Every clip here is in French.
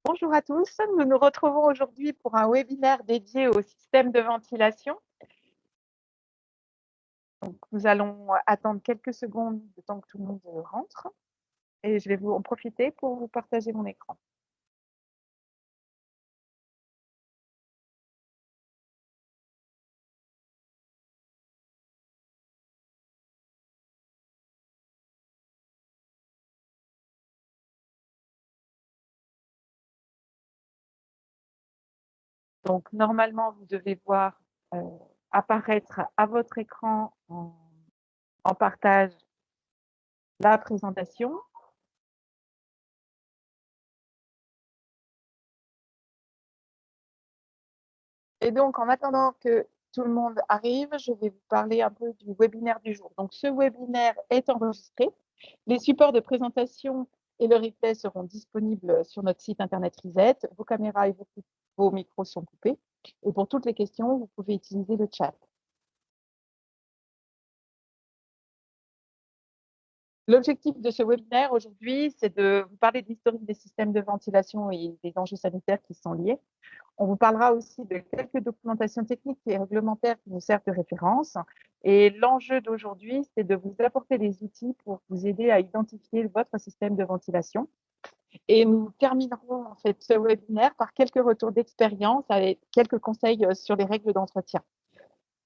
Bonjour à tous, nous nous retrouvons aujourd'hui pour un webinaire dédié au système de ventilation. Donc, nous allons attendre quelques secondes le temps que tout le monde rentre et je vais en profiter pour vous partager mon écran. Donc, normalement, vous devez voir apparaître à votre écran en partage la présentation. Et donc, en attendant que tout le monde arrive, je vais vous parler un peu du webinaire du jour. Donc, ce webinaire est enregistré. Les supports de présentation et le replay seront disponibles sur notre site internet Reset. Vos caméras et vos micros sont coupés. Et pour toutes les questions, vous pouvez utiliser le chat. L'objectif de ce webinaire aujourd'hui, c'est de vous parler de l'historique des systèmes de ventilation et des enjeux sanitaires qui sont liés. On vous parlera aussi de quelques documentations techniques et réglementaires qui nous servent de référence. Et l'enjeu d'aujourd'hui, c'est de vous apporter des outils pour vous aider à identifier votre système de ventilation. Et nous terminerons en fait ce webinaire par quelques retours d'expérience avec quelques conseils sur les règles d'entretien.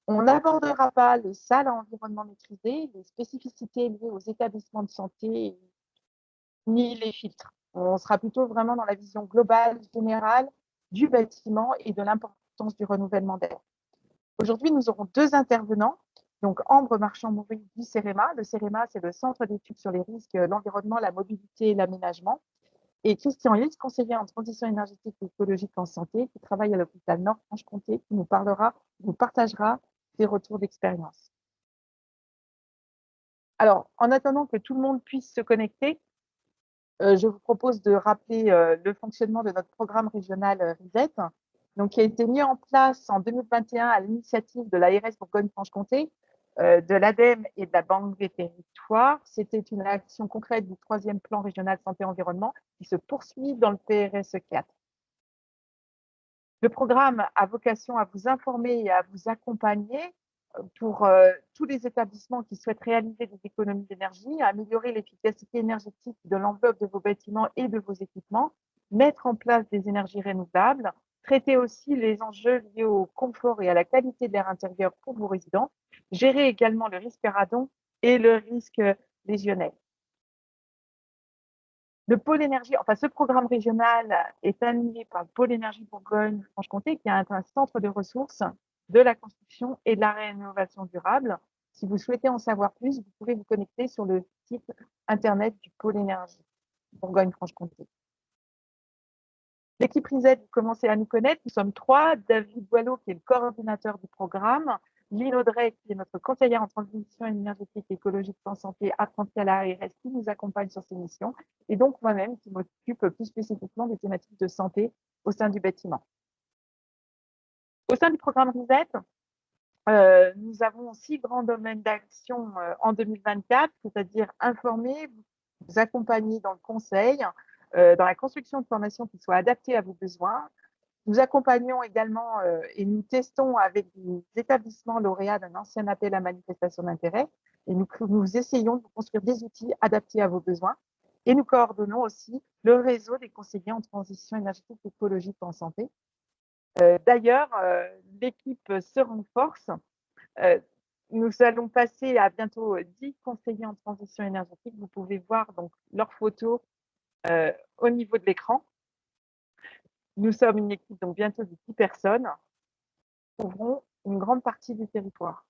On n'abordera pas les salles à environnement maîtrisé, les spécificités liées aux établissements de santé, ni les filtres. On sera plutôt vraiment dans la vision globale, générale du bâtiment et de l'importance du renouvellement d'air. Aujourd'hui, nous aurons deux intervenants. Donc, Ambre Marchand-Maury du CEREMA. Le CEREMA, c'est le Centre d'études sur les risques, l'environnement, la mobilité et l'aménagement. Et Christian Hills, conseiller en transition énergétique et écologique en santé, qui travaille à l'hôpital Nord-Franche-Comté, qui nous partagera ses retours d'expérience. Alors, en attendant que tout le monde puisse se connecter, je vous propose de rappeler le fonctionnement de notre programme régional RISET, donc, qui a été mis en place en 2021 à l'initiative de l'ARS Bourgogne-Franche-Comté, de l'ADEME et de la Banque des Territoires. C'était une action concrète du 3e plan régional santé-environnement qui se poursuit dans le PRSE 4. Le programme a vocation à vous informer et à vous accompagner pour tous les établissements qui souhaitent réaliser des économies d'énergie, améliorer l'efficacité énergétique de l'enveloppe de vos bâtiments et de vos équipements, mettre en place des énergies renouvelables, traiter aussi les enjeux liés au confort et à la qualité de l'air intérieur pour vos résidents, gérer également le risque radon et le risque lésionnel. Le pôle énergie, enfin ce programme régional est animé par le pôle énergie Bourgogne-Franche-Comté, qui est un centre de ressources de la construction et de la rénovation durable. Si vous souhaitez en savoir plus, vous pouvez vous connecter sur le site internet du pôle énergie Bourgogne-Franche-Comté. L'équipe RISET, vous commencez à nous connaître. Nous sommes trois. David Boileau, qui est le coordinateur du programme. Lynn Audrey, qui est notre conseillère en transition énergétique et écologique en santé apprentie à la ARS, qui nous accompagne sur ces missions. Et donc, moi-même, qui m'occupe plus spécifiquement des thématiques de santé au sein du bâtiment. Au sein du programme RISET, nous avons 6 grands domaines d'action en 2024, c'est-à-dire informer, vous accompagner dans le conseil, dans la construction de formations qui soient adaptées à vos besoins. Nous accompagnons également et nous testons avec des établissements lauréats d'un ancien appel à manifestation d'intérêt et nous essayons de construire des outils adaptés à vos besoins et nous coordonnons aussi le réseau des conseillers en transition énergétique et écologique en santé. D'ailleurs, l'équipe se renforce. Nous allons passer à bientôt 10 conseillers en transition énergétique. Vous pouvez voir donc leurs photos au niveau de l'écran. Nous sommes une équipe donc bientôt de 10 personnes qui couvront une grande partie du territoire.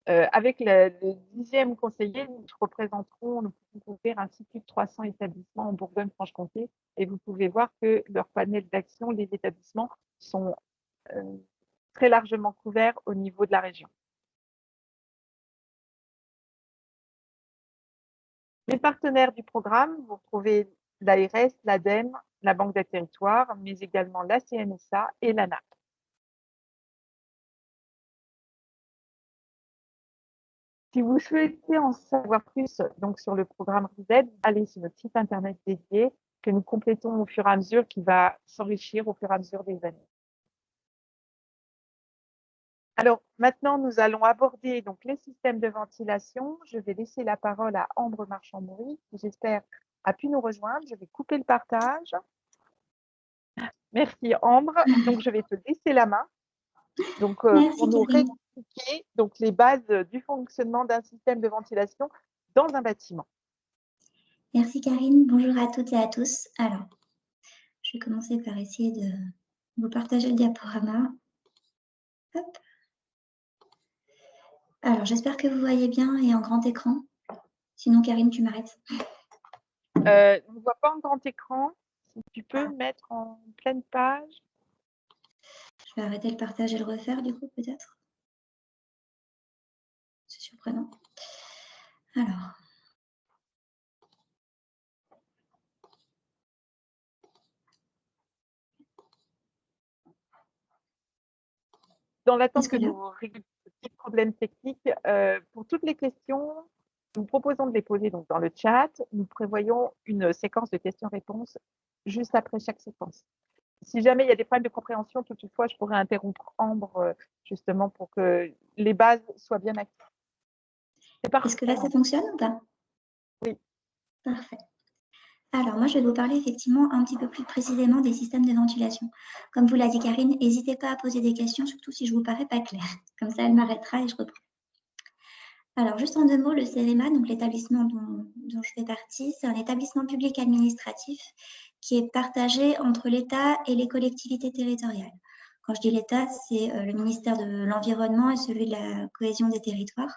Avec le 10e conseiller, nous pouvons couvrir ainsi plus de 300 établissements en Bourgogne-Franche-Comté et vous pouvez voir que leur panel d'action, les établissements sont très largement couverts au niveau de la région. Les partenaires du programme, vous retrouvez l'ARS, l'ADEME, la Banque des Territoires, mais également la CNSA et l'ANAP. Si vous souhaitez en savoir plus donc, sur le programme RISET, allez sur notre site internet dédié que nous complétons au fur et à mesure, qui va s'enrichir au fur et à mesure des années. Alors maintenant, nous allons aborder donc les systèmes de ventilation. Je vais laisser la parole à Ambre Marchand-Maury, qui j'espère a pu nous rejoindre. Je vais couper le partage. Merci Ambre. Donc je vais te laisser la main. Donc pour Merci, nous Karine. réexpliquer donc les bases du fonctionnement d'un système de ventilation dans un bâtiment. Merci, Karine. Bonjour à toutes et à tous. Alors, je vais commencer par essayer de vous partager le diaporama. Hop. Alors, j'espère que vous voyez bien et en grand écran. Sinon, Karine, tu m'arrêtes. On ne voit pas en grand écran. Si tu peux mettre en pleine page. Je vais arrêter le partage et le refaire, du coup, peut-être. C'est surprenant. Alors. Dans l'attente que nous réglions ce petit problème technique, pour toutes les questions, nous proposons de les poser donc dans le chat. Nous prévoyons une séquence de questions-réponses juste après chaque séquence. Si jamais il y a des problèmes de compréhension, toutefois, je pourrais interrompre Ambre justement pour que les bases soient bien actives. Est-ce que là, ça fonctionne ou pas? Oui. Parfait. Alors, moi, je vais vous parler effectivement un petit peu plus précisément des systèmes de ventilation. Comme vous l'a dit Karine, n'hésitez pas à poser des questions, surtout si je ne vous parais pas clair. Comme ça, elle m'arrêtera et je reprends. Alors, juste en 2 mots, le CEREMA, donc l'établissement dont je fais partie, c'est un établissement public administratif qui est partagé entre l'État et les collectivités territoriales. Quand je dis l'État, c'est le ministère de l'Environnement et celui de la cohésion des territoires.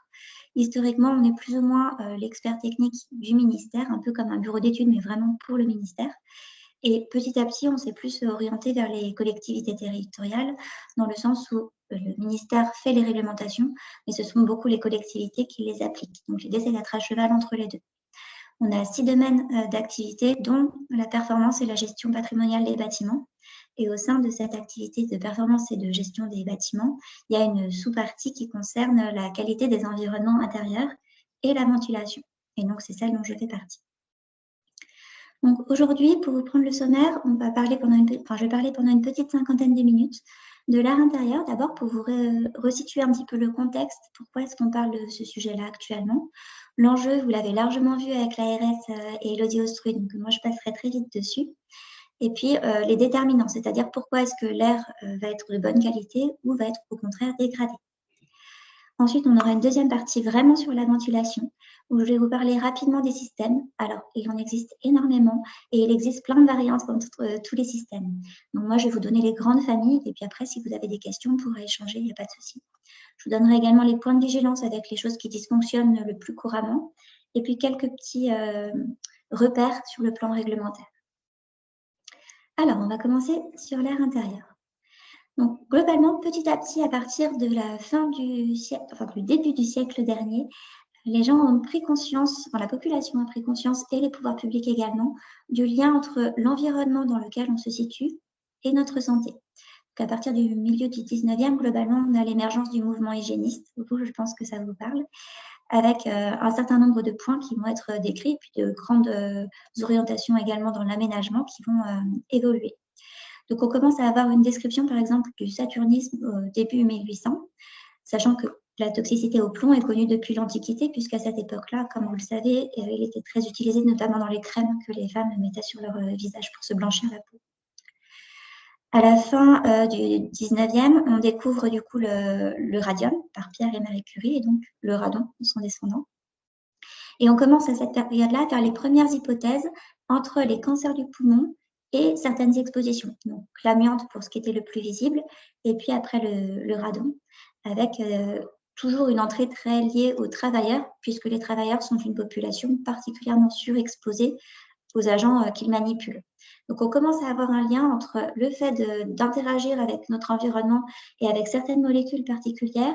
Historiquement, on est plus ou moins l'expert technique du ministère, un peu comme un bureau d'études, mais vraiment pour le ministère. Et petit à petit, on s'est plus orienté vers les collectivités territoriales, dans le sens où le ministère fait les réglementations, mais ce sont beaucoup les collectivités qui les appliquent. Donc l'idée, c'est d'être à cheval entre les deux. On a 6 domaines d'activité, dont la performance et la gestion patrimoniale des bâtiments. Et au sein de cette activité de performance et de gestion des bâtiments, il y a une sous-partie qui concerne la qualité des environnements intérieurs et la ventilation. Et donc, c'est celle dont je fais partie. Donc aujourd'hui, pour vous prendre le sommaire, je vais parler pendant une petite 50aine de minutes de l'art intérieur, d'abord pour vous resituer un petit peu le contexte, pourquoi est-ce qu'on parle de ce sujet-là actuellement. L'enjeu, vous l'avez largement vu avec l'ARS et Elodie Ostruy, donc moi je passerai très vite dessus. Et puis les déterminants, c'est-à-dire pourquoi est-ce que l'air va être de bonne qualité ou va être au contraire dégradé. Ensuite, on aura une deuxième partie vraiment sur la ventilation, où je vais vous parler rapidement des systèmes. Alors, il en existe énormément et il existe plein de variantes entre tous les systèmes. Donc, moi, je vais vous donner les grandes familles et puis après, si vous avez des questions, on pourra échanger, il n'y a pas de souci. Je vous donnerai également les points de vigilance avec les choses qui dysfonctionnent le plus couramment et puis quelques petits repères sur le plan réglementaire. Alors, on va commencer sur l'air intérieur. Donc, globalement, petit à petit, à partir de la fin du siècle, enfin du début du siècle dernier, les gens ont pris conscience, la population a pris conscience, et les pouvoirs publics également, du lien entre l'environnement dans lequel on se situe et notre santé. Donc, à partir du milieu du 19e, globalement, on a l'émergence du mouvement hygiéniste. Vous, je pense que ça vous parle, avec un certain nombre de points qui vont être décrits, puis de grandes orientations également dans l'aménagement qui vont évoluer. Donc, on commence à avoir une description, par exemple, du saturnisme au début 1800, sachant que la toxicité au plomb est connue depuis l'Antiquité, puisqu'à cette époque-là, comme vous le savez, il était très utilisé, notamment dans les crèmes que les femmes mettaient sur leur visage pour se blanchir la peau. À la fin du 19e, on découvre du coup le radium par Pierre et Marie Curie, et donc le radon, son descendant. Et on commence à cette période-là à faire les premières hypothèses entre les cancers du poumon et certaines expositions. Donc l'amiante pour ce qui était le plus visible, et puis après le radon, avec toujours une entrée très liée aux travailleurs, puisque les travailleurs sont une population particulièrement surexposée aux agents qu'ils manipulent. Donc on commence à avoir un lien entre le fait d'interagir avec notre environnement et avec certaines molécules particulières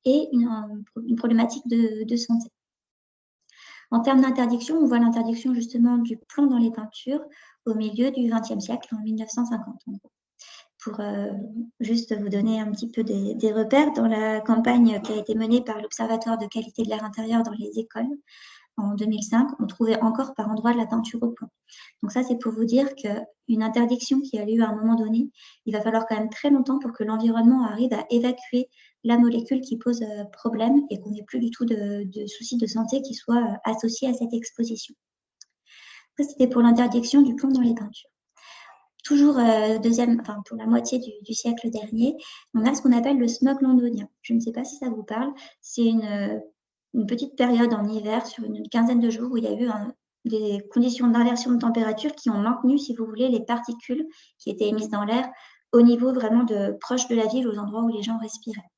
et une problématique de santé. En termes d'interdiction, on voit l'interdiction justement du plomb dans les peintures au milieu du XXe siècle, en 1950 en gros. Pour juste vous donner un petit peu des repères, dans la campagne qui a été menée par l'Observatoire de qualité de l'air intérieur dans les écoles, en 2005, on trouvait encore par endroits de la peinture au plomb. Donc ça, c'est pour vous dire qu'une interdiction qui a lieu à un moment donné, il va falloir quand même très longtemps pour que l'environnement arrive à évacuer la molécule qui pose problème et qu'on n'ait plus du tout de soucis de santé qui soient associés à cette exposition. Ça, c'était pour l'interdiction du plomb dans les peintures. Toujours pour la moitié du siècle dernier, on a ce qu'on appelle le smog londonien. Je ne sais pas si ça vous parle. C'est une petite période en hiver sur une quinzaine de jours où il y a eu des conditions d'inversion de température qui ont maintenu, si vous voulez, les particules qui étaient émises dans l'air au niveau vraiment proche de la ville, aux endroits où les gens respiraient.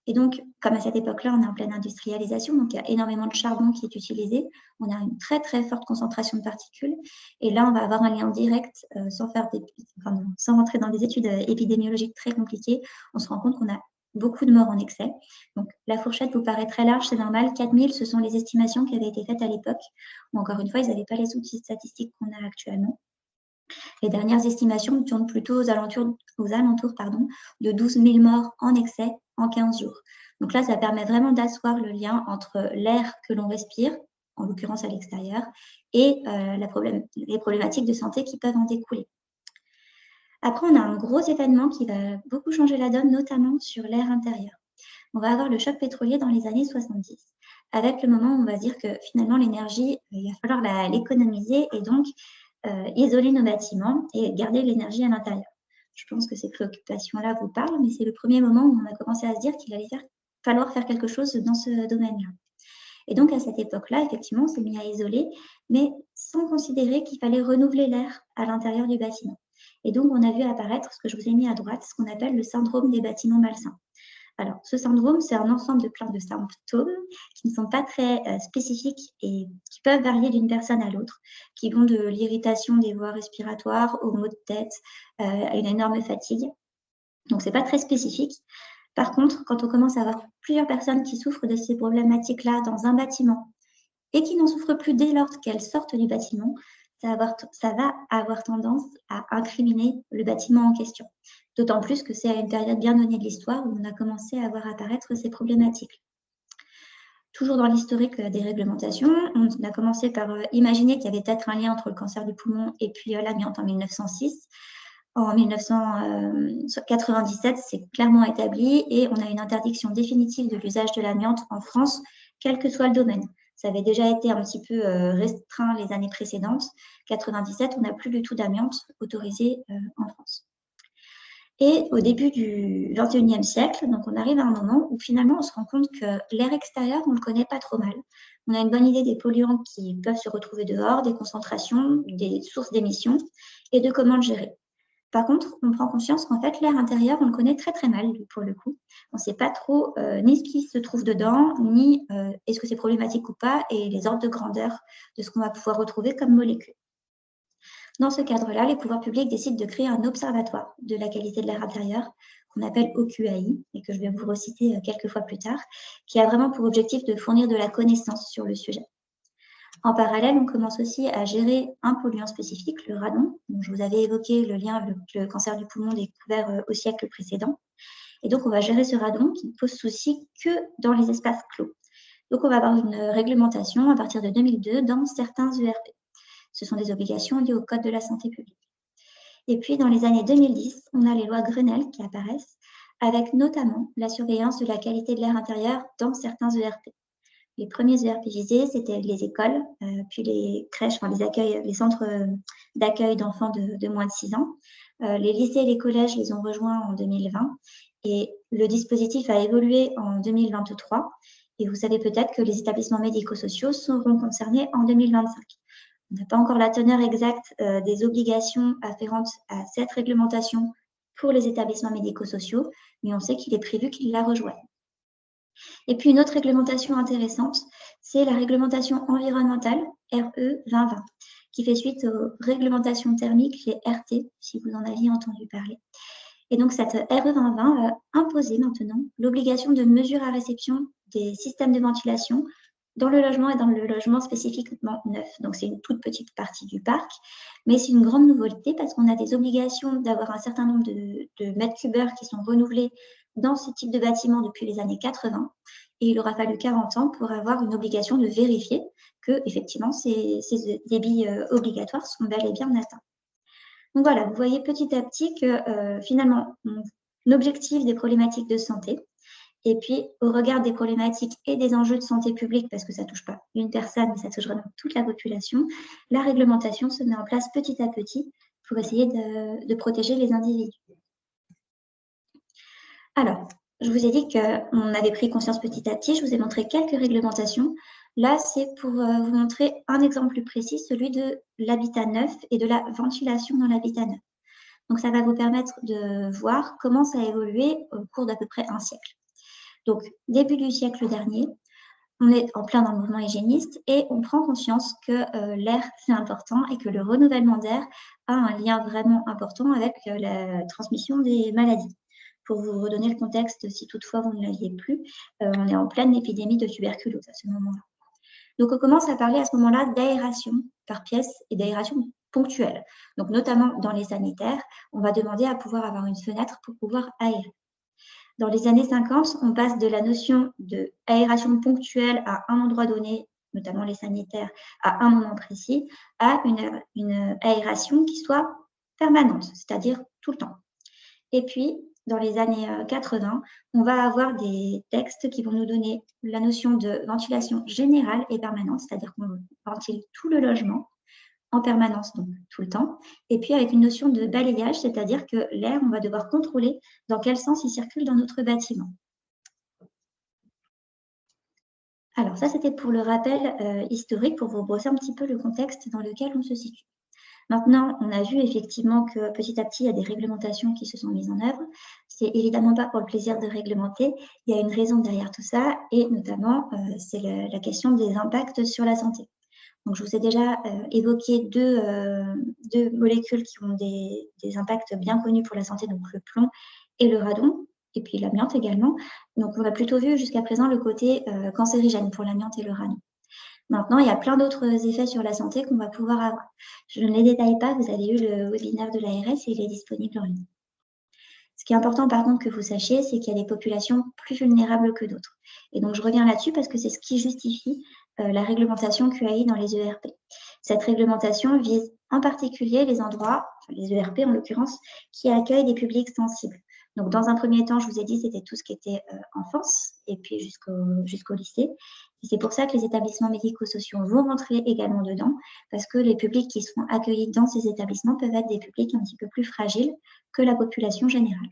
Et donc, comme à cette époque-là, on est en pleine industrialisation, donc il y a énormément de charbon qui est utilisé. On a une très, très forte concentration de particules. Et là, on va avoir un lien direct, sans rentrer dans des études épidémiologiques très compliquées. On se rend compte qu'on a beaucoup de morts en excès. Donc, la fourchette vous paraît très large, c'est normal. 4000, ce sont les estimations qui avaient été faites à l'époque. Ou encore une fois, ils n'avaient pas les outils statistiques qu'on a actuellement. Les dernières estimations tournent plutôt aux alentours de 12 000 morts en excès en 15 jours. Donc là, ça permet vraiment d'asseoir le lien entre l'air que l'on respire, en l'occurrence à l'extérieur, et les problématiques de santé qui peuvent en découler. Après, on a un gros événement qui va beaucoup changer la donne, notamment sur l'air intérieur. On va avoir le choc pétrolier dans les années 70, avec le moment où on va dire que finalement, l'énergie, il va falloir l'économiser et donc isoler nos bâtiments et garder l'énergie à l'intérieur. Je pense que ces préoccupations-là vous parlent, mais c'est le premier moment où on a commencé à se dire qu'il allait falloir faire quelque chose dans ce domaine-là. Et donc, à cette époque-là, effectivement, on s'est mis à isoler, mais sans considérer qu'il fallait renouveler l'air à l'intérieur du bâtiment. Et donc, on a vu apparaître ce que je vous ai mis à droite, ce qu'on appelle le syndrome des bâtiments malsains. Alors, ce syndrome, c'est un ensemble de plein de symptômes qui ne sont pas très spécifiques et qui peuvent varier d'une personne à l'autre, qui vont de l'irritation des voies respiratoires aux maux de tête, à une énorme fatigue. Donc, ce n'est pas très spécifique. Par contre, quand on commence à avoir plusieurs personnes qui souffrent de ces problématiques-là dans un bâtiment et qui n'en souffrent plus dès lors qu'elles sortent du bâtiment, ça va avoir tendance à incriminer le bâtiment en question. D'autant plus que c'est à une période bien donnée de l'histoire où on a commencé à voir apparaître ces problématiques. Toujours dans l'historique des réglementations, on a commencé par imaginer qu'il y avait peut-être un lien entre le cancer du poumon et puis l'amiante en 1906. En 1997, c'est clairement établi et on a une interdiction définitive de l'usage de l'amiante en France, quel que soit le domaine. Ça avait déjà été un petit peu restreint les années précédentes. 97, on n'a plus du tout d'amiante autorisée en France. Et au début du XXIe siècle, donc on arrive à un moment où finalement on se rend compte que l'air extérieur, on ne le connaît pas trop mal. On a une bonne idée des polluants qui peuvent se retrouver dehors, des concentrations, des sources d'émissions et de comment le gérer. Par contre, on prend conscience qu'en fait, l'air intérieur, on le connaît très très mal pour le coup. On ne sait pas trop ni ce qui se trouve dedans, ni est-ce que c'est problématique ou pas, et les ordres de grandeur de ce qu'on va pouvoir retrouver comme molécules. Dans ce cadre-là, les pouvoirs publics décident de créer un observatoire de la qualité de l'air intérieur, qu'on appelle OQAI, et que je vais vous reciter quelques fois plus tard, qui a vraiment pour objectif de fournir de la connaissance sur le sujet. En parallèle, on commence aussi à gérer un polluant spécifique, le radon, dont je vous avais évoqué le lien avec le cancer du poumon découvert au siècle précédent. Et donc, on va gérer ce radon qui ne pose souci que dans les espaces clos. Donc, on va avoir une réglementation à partir de 2002 dans certains ERP. Ce sont des obligations liées au Code de la santé publique. Et puis, dans les années 2010, on a les lois Grenelle qui apparaissent, avec notamment la surveillance de la qualité de l'air intérieur dans certains ERP. Les premiers ERP visés, c'était les écoles, puis les crèches, les centres d'accueil d'enfants de moins de 6 ans. Les lycées et les collèges les ont rejoints en 2020 et le dispositif a évolué en 2023. Et vous savez peut-être que les établissements médico-sociaux seront concernés en 2025. On n'a pas encore la teneur exacte des obligations afférentes à cette réglementation pour les établissements médico-sociaux, mais on sait qu'il est prévu qu'ils la rejoignent. Et puis, une autre réglementation intéressante, c'est la réglementation environnementale, RE 2020, qui fait suite aux réglementations thermiques, les RT, si vous en aviez entendu parler. Et donc, cette RE 2020 va imposer maintenant l'obligation de mesure à réception des systèmes de ventilation dans le logement et dans le logement spécifiquement neuf. Donc, c'est une toute petite partie du parc, mais c'est une grande nouveauté parce qu'on a des obligations d'avoir un certain nombre de mètres cubes qui sont renouvelés dans ce type de bâtiment depuis les années 80. et il aura fallu 40 ans pour avoir une obligation de vérifier que, effectivement, ces débits obligatoires sont bel et bien atteints. Donc voilà, vous voyez petit à petit que finalement, l'objectif des problématiques de santé, et puis au regard des problématiques et des enjeux de santé publique, parce que ça ne touche pas une personne, mais ça touche vraiment toute la population, la réglementation se met en place petit à petit pour essayer de protéger les individus. Alors, je vous ai dit qu'on avait pris conscience petit à petit, je vous ai montré quelques réglementations. Là, c'est pour vous montrer un exemple plus précis, celui de l'habitat neuf et de la ventilation dans l'habitat neuf. Donc, ça va vous permettre de voir comment ça a évolué au cours d'à peu près un siècle. Donc, début du siècle dernier, on est en plein dans le mouvement hygiéniste et on prend conscience que l'air, c'est important et que le renouvellement d'air a un lien vraiment important avec la transmission des maladies. Pour vous redonner le contexte, si toutefois vous ne l'aviez plus, on est en pleine épidémie de tuberculose à ce moment-là. Donc, on commence à parler à ce moment-là d'aération par pièce et d'aération ponctuelle. Donc, notamment dans les sanitaires, on va demander à pouvoir avoir une fenêtre pour pouvoir aérer. Dans les années 50, on passe de la notion d'aération ponctuelle à un endroit donné, notamment les sanitaires, à un moment précis, à une aération qui soit permanente, c'est-à-dire tout le temps. Et puis, dans les années 80, on va avoir des textes qui vont nous donner la notion de ventilation générale et permanente, c'est-à-dire qu'on ventile tout le logement en permanence, donc tout le temps, et puis avec une notion de balayage, c'est-à-dire que l'air, on va devoir contrôler dans quel sens il circule dans notre bâtiment. Alors ça, c'était pour le rappel historique, pour vous brosser un petit peu le contexte dans lequel on se situe. Maintenant, on a vu effectivement que petit à petit, il y a des réglementations qui se sont mises en œuvre. C'est évidemment pas pour le plaisir de réglementer, il y a une raison derrière tout ça, et notamment, c'est la question des impacts sur la santé. Donc, je vous ai déjà évoqué deux molécules qui ont des impacts bien connus pour la santé, donc le plomb et le radon, et puis l'amiante également. Donc, on a plutôt vu jusqu'à présent le côté cancérigène pour l'amiante et le radon. Maintenant, il y a plein d'autres effets sur la santé qu'on va pouvoir avoir. Je ne les détaille pas, vous avez eu le webinaire de l'ARS et il est disponible en ligne. Ce qui est important par contre que vous sachiez, c'est qu'il y a des populations plus vulnérables que d'autres. Et donc, je reviens là-dessus parce que c'est ce qui justifie la réglementation QAI dans les ERP. Cette réglementation vise en particulier les endroits, les ERP en l'occurrence, qui accueillent des publics sensibles. Donc, dans un premier temps, je vous ai dit, c'était tout ce qui était enfance et puis jusqu'au lycée. Et c'est pour ça que les établissements médico-sociaux vont rentrer également dedans, parce que les publics qui seront accueillis dans ces établissements peuvent être des publics un petit peu plus fragiles que la population générale.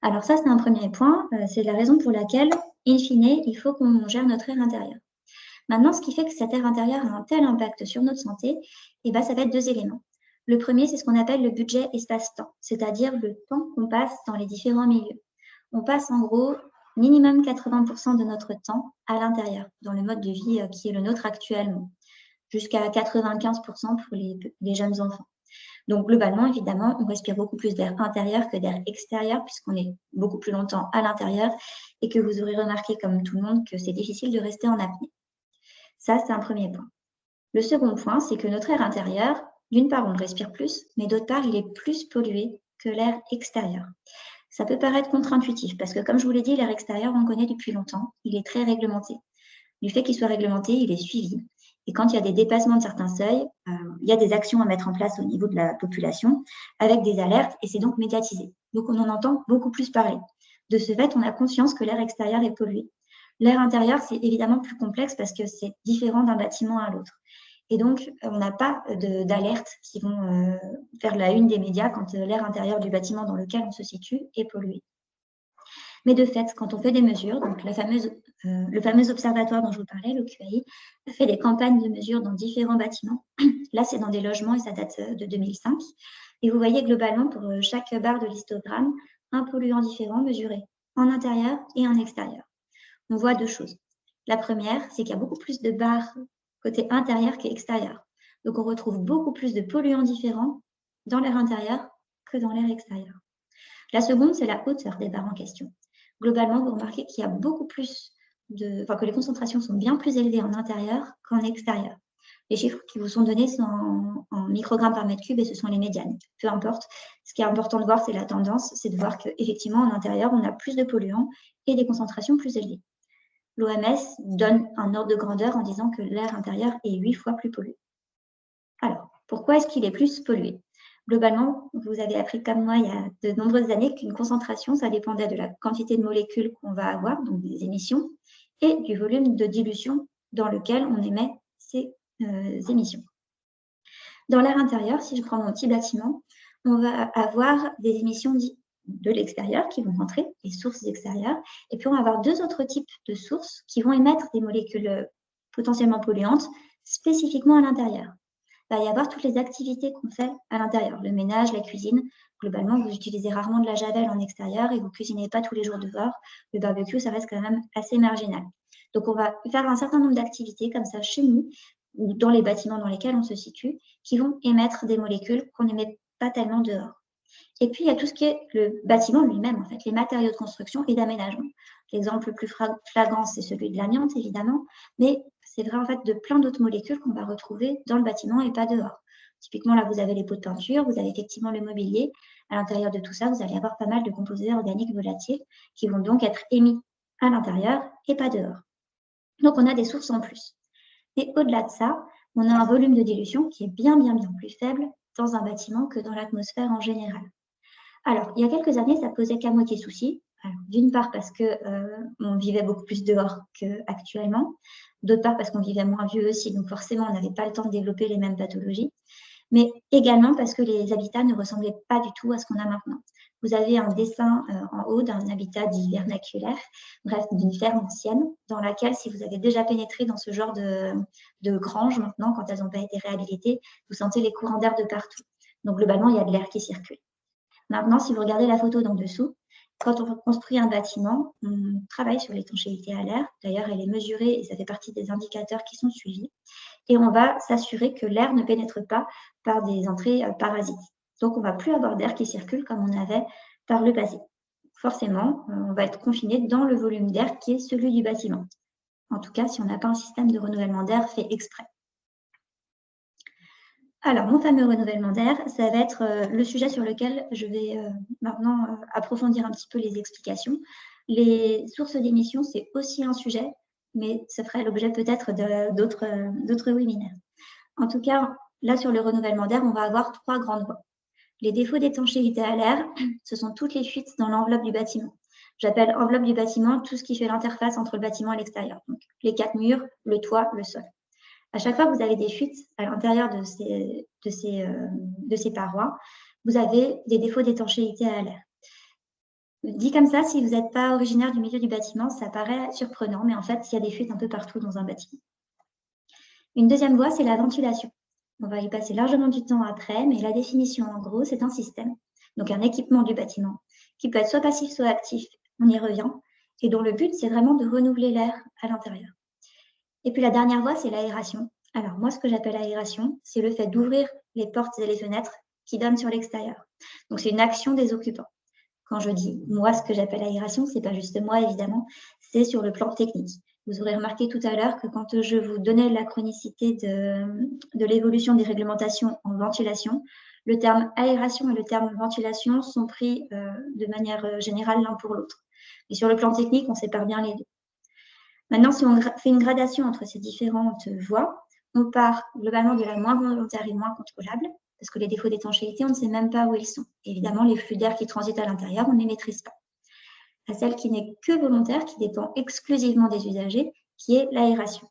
Alors ça, c'est un premier point. C'est la raison pour laquelle, in fine, il faut qu'on gère notre air intérieur. Maintenant, ce qui fait que cet air intérieur a un tel impact sur notre santé, ça va être deux éléments. Le premier, c'est ce qu'on appelle le budget espace-temps, c'est-à-dire le temps qu'on passe dans les différents milieux. On passe en gros minimum 80% de notre temps à l'intérieur, dans le mode de vie qui est le nôtre actuellement, jusqu'à 95% pour les jeunes enfants. Donc, globalement, évidemment, on respire beaucoup plus d'air intérieur que d'air extérieur, puisqu'on est beaucoup plus longtemps à l'intérieur et que vous aurez remarqué, comme tout le monde, que c'est difficile de rester en apnée. Ça, c'est un premier point. Le second point, c'est que notre air intérieur, d'une part, on le respire plus, mais d'autre part, il est plus pollué que l'air extérieur. Ça peut paraître contre-intuitif, parce que comme je vous l'ai dit, l'air extérieur, on le connaît depuis longtemps, il est très réglementé. Du fait qu'il soit réglementé, il est suivi. Et quand il y a des dépassements de certains seuils, il y a des actions à mettre en place au niveau de la population avec des alertes et c'est donc médiatisé. Donc, on en entend beaucoup plus parler. De ce fait, on a conscience que l'air extérieur est pollué. L'air intérieur, c'est évidemment plus complexe parce que c'est différent d'un bâtiment à l'autre. Et donc, on n'a pas d'alertes qui vont faire la une des médias quand l'air intérieur du bâtiment dans lequel on se situe est pollué. Mais de fait, quand on fait des mesures, donc le fameux observatoire dont je vous parlais, le QAI, a fait des campagnes de mesures dans différents bâtiments. Là, c'est dans des logements et ça date de 2005. Et vous voyez globalement pour chaque barre de l'histogramme, un polluant différent mesuré en intérieur et en extérieur. On voit deux choses. La première, c'est qu'il y a beaucoup plus de barres côté intérieur qu'extérieur. Donc, on retrouve beaucoup plus de polluants différents dans l'air intérieur que dans l'air extérieur. La seconde, c'est la hauteur des barres en question. Globalement, vous remarquez qu'il y a beaucoup plus que les concentrations sont bien plus élevées en intérieur qu'en extérieur. Les chiffres qui vous sont donnés sont en microgrammes par mètre cube et ce sont les médianes. Peu importe. Ce qui est important de voir, c'est la tendance, c'est de voir qu'effectivement, en intérieur, on a plus de polluants et des concentrations plus élevées. L'OMS donne un ordre de grandeur en disant que l'air intérieur est 8 fois plus pollué. Alors, pourquoi est-ce qu'il est plus pollué? Globalement, vous avez appris comme moi il y a de nombreuses années qu'une concentration, ça dépendait de la quantité de molécules qu'on va avoir, donc des émissions, et du volume de dilution dans lequel on émet ces émissions. Dans l'air intérieur, si je prends mon petit bâtiment, on va avoir des émissions de l'extérieur qui vont rentrer, les sources extérieures, et puis on va avoir deux autres types de sources qui vont émettre des molécules potentiellement polluantes spécifiquement à l'intérieur. Il va y avoir toutes les activités qu'on fait à l'intérieur, le ménage, la cuisine. Globalement, vous utilisez rarement de la javel en extérieur et vous ne cuisinez pas tous les jours dehors. Le barbecue, ça reste quand même assez marginal. Donc, on va faire un certain nombre d'activités comme ça chez nous ou dans les bâtiments dans lesquels on se situe qui vont émettre des molécules qu'on n'émet pas tellement dehors. Et puis, il y a tout ce qui est le bâtiment lui-même, en fait, les matériaux de construction et d'aménagement. L'exemple le plus flagrant, c'est celui de l'amiante, évidemment, mais c'est vrai, en fait, de plein d'autres molécules qu'on va retrouver dans le bâtiment et pas dehors. Typiquement, là, vous avez les pots de peinture, vous avez effectivement le mobilier. À l'intérieur de tout ça, vous allez avoir pas mal de composés organiques volatiles qui vont donc être émis à l'intérieur et pas dehors. Donc, on a des sources en plus. Et au-delà de ça, on a un volume de dilution qui est bien plus faible dans un bâtiment que dans l'atmosphère en général. Alors, il y a quelques années, ça posait qu'à moitié souci. D'une part parce qu'on vivait beaucoup plus dehors qu'actuellement, d'autre part parce qu'on vivait moins vieux aussi, donc forcément, on n'avait pas le temps de développer les mêmes pathologies, mais également parce que les habitats ne ressemblaient pas du tout à ce qu'on a maintenant. Vous avez un dessin en haut d'un habitat dit vernaculaire, bref, d'une ferme ancienne, dans laquelle, si vous avez déjà pénétré dans ce genre de grange maintenant, quand elles n'ont pas été réhabilitées, vous sentez les courants d'air de partout. Donc, globalement, il y a de l'air qui circule. Maintenant, si vous regardez la photo d'en dessous, quand on construit un bâtiment, on travaille sur l'étanchéité à l'air. D'ailleurs, elle est mesurée et ça fait partie des indicateurs qui sont suivis. Et on va s'assurer que l'air ne pénètre pas par des entrées parasites. Donc, on ne va plus avoir d'air qui circule comme on avait par le passé. Forcément, on va être confiné dans le volume d'air qui est celui du bâtiment. En tout cas, si on n'a pas un système de renouvellement d'air fait exprès. Alors, mon fameux renouvellement d'air, ça va être le sujet sur lequel je vais maintenant approfondir un petit peu les explications. Les sources d'émissions, c'est aussi un sujet, mais ça ferait l'objet peut-être d'autres webinaires. En tout cas, là, sur le renouvellement d'air, on va avoir trois grandes voies. Les défauts d'étanchéité à l'air, ce sont toutes les fuites dans l'enveloppe du bâtiment. J'appelle enveloppe du bâtiment tout ce qui fait l'interface entre le bâtiment et l'extérieur. Donc, les quatre murs, le toit, le sol. À chaque fois que vous avez des fuites à l'intérieur de ces parois, vous avez des défauts d'étanchéité à l'air. Dit comme ça, si vous n'êtes pas originaire du milieu du bâtiment, ça paraît surprenant, mais en fait, il y a des fuites un peu partout dans un bâtiment. Une deuxième voie, c'est la ventilation. On va y passer largement du temps après, mais la définition, en gros, c'est un système, donc un équipement du bâtiment, qui peut être soit passif, soit actif, on y revient, et dont le but, c'est vraiment de renouveler l'air à l'intérieur. Et puis la dernière voie, c'est l'aération. Alors moi, ce que j'appelle aération, c'est le fait d'ouvrir les portes et les fenêtres qui donnent sur l'extérieur. Donc c'est une action des occupants. Quand je dis moi, ce que j'appelle aération, ce n'est pas juste moi, évidemment, c'est sur le plan technique. Vous aurez remarqué tout à l'heure que quand je vous donnais la chronicité de l'évolution des réglementations en ventilation, le terme aération et le terme ventilation sont pris de manière générale l'un pour l'autre. Et sur le plan technique, on sépare bien les deux. Maintenant, si on fait une gradation entre ces différentes voies, on part globalement de la moins volontaire et moins contrôlable, parce que les défauts d'étanchéité, on ne sait même pas où ils sont. Évidemment, les flux d'air qui transitent à l'intérieur, on ne les maîtrise pas. À celle qui n'est que volontaire, qui dépend exclusivement des usagers, qui est l'aération.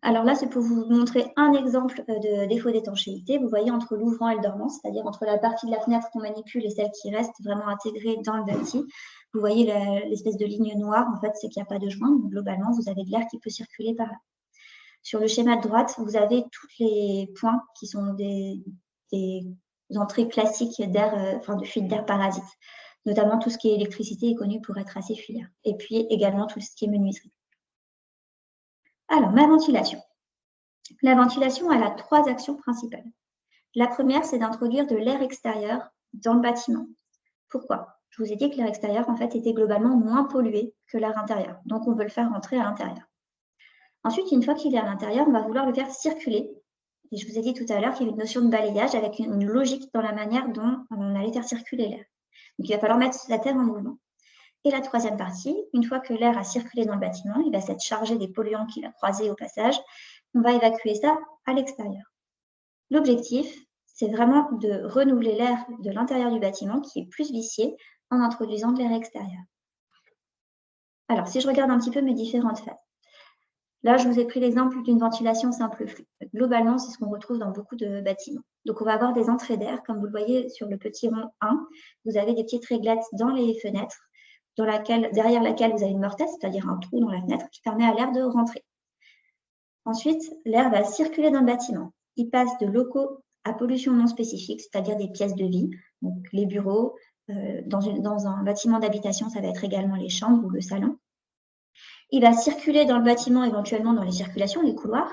Alors là, c'est pour vous montrer un exemple de défaut d'étanchéité. Vous voyez entre l'ouvrant et le dormant, c'est-à-dire entre la partie de la fenêtre qu'on manipule et celle qui reste vraiment intégrée dans le bâti. Vous voyez l'espèce de ligne noire, en fait, c'est qu'il n'y a pas de joint. Donc, globalement, vous avez de l'air qui peut circuler par là. Sur le schéma de droite, vous avez tous les points qui sont des entrées classiques d'air, de fuite d'air parasite. Notamment tout ce qui est électricité est connu pour être assez fuyard. Et puis également tout ce qui est menuiserie. Alors, ma ventilation. La ventilation, elle a trois actions principales. La première, c'est d'introduire de l'air extérieur dans le bâtiment. Pourquoi? Je vous ai dit que l'air extérieur, en fait, était globalement moins pollué que l'air intérieur. Donc, on veut le faire rentrer à l'intérieur. Ensuite, une fois qu'il est à l'intérieur, on va vouloir le faire circuler. Et je vous ai dit tout à l'heure qu'il y avait une notion de balayage avec une logique dans la manière dont on allait faire circuler l'air. Donc, il va falloir mettre la terre en mouvement. Et la troisième partie, une fois que l'air a circulé dans le bâtiment, il va s'être chargé des polluants qu'il a croisés au passage. On va évacuer ça à l'extérieur. L'objectif, c'est vraiment de renouveler l'air de l'intérieur du bâtiment qui est plus vicié en introduisant de l'air extérieur. Alors, si je regarde un petit peu mes différentes phases. Là, je vous ai pris l'exemple d'une ventilation simple flux. Globalement, c'est ce qu'on retrouve dans beaucoup de bâtiments. Donc, on va avoir des entrées d'air, comme vous le voyez sur le petit rond 1. Vous avez des petites réglettes dans les fenêtres, derrière laquelle vous avez une mortaise, c'est-à-dire un trou dans la fenêtre qui permet à l'air de rentrer. Ensuite, l'air va circuler dans le bâtiment. Il passe de locaux à pollution non spécifique, c'est-à-dire des pièces de vie, donc les bureaux. Dans un bâtiment d'habitation, ça va être également les chambres ou le salon. Il va circuler dans le bâtiment, éventuellement dans les circulations, les couloirs.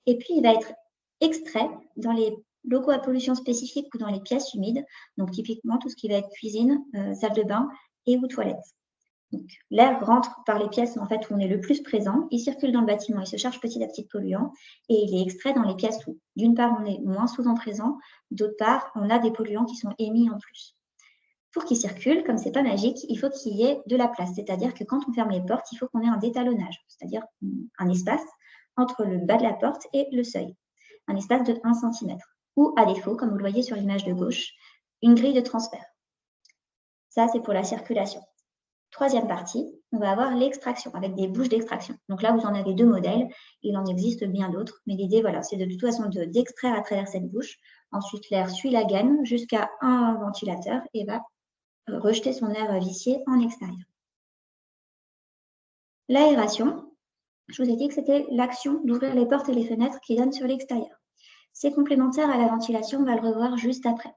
Et puis, il va être extrait dans les locaux à pollution spécifique ou dans les pièces humides. Donc, typiquement, tout ce qui va être cuisine, salle de bain et ou toilette. L'air rentre par les pièces en fait, où on est le plus présent, il circule dans le bâtiment, il se charge petit à petit de polluants et il est extrait dans les pièces où, d'une part, on est moins souvent présent, d'autre part, on a des polluants qui sont émis en plus. Pour qu'il circule, comme ce n'est pas magique, il faut qu'il y ait de la place, c'est-à-dire que quand on ferme les portes, il faut qu'on ait un détalonnage, c'est-à-dire un espace entre le bas de la porte et le seuil, un espace de 1 cm, ou à défaut, comme vous le voyez sur l'image de gauche, une grille de transfert. Ça, c'est pour la circulation. Troisième partie, on va avoir l'extraction avec des bouches d'extraction. Donc là, vous en avez 2 modèles. Il en existe bien d'autres. Mais l'idée, voilà, c'est de toute façon d'extraire à travers cette bouche. Ensuite, l'air suit la gaine jusqu'à un ventilateur et va rejeter son air vicié en extérieur. L'aération, je vous ai dit que c'était l'action d'ouvrir les portes et les fenêtres qui donnent sur l'extérieur. C'est complémentaire à la ventilation, on va le revoir juste après.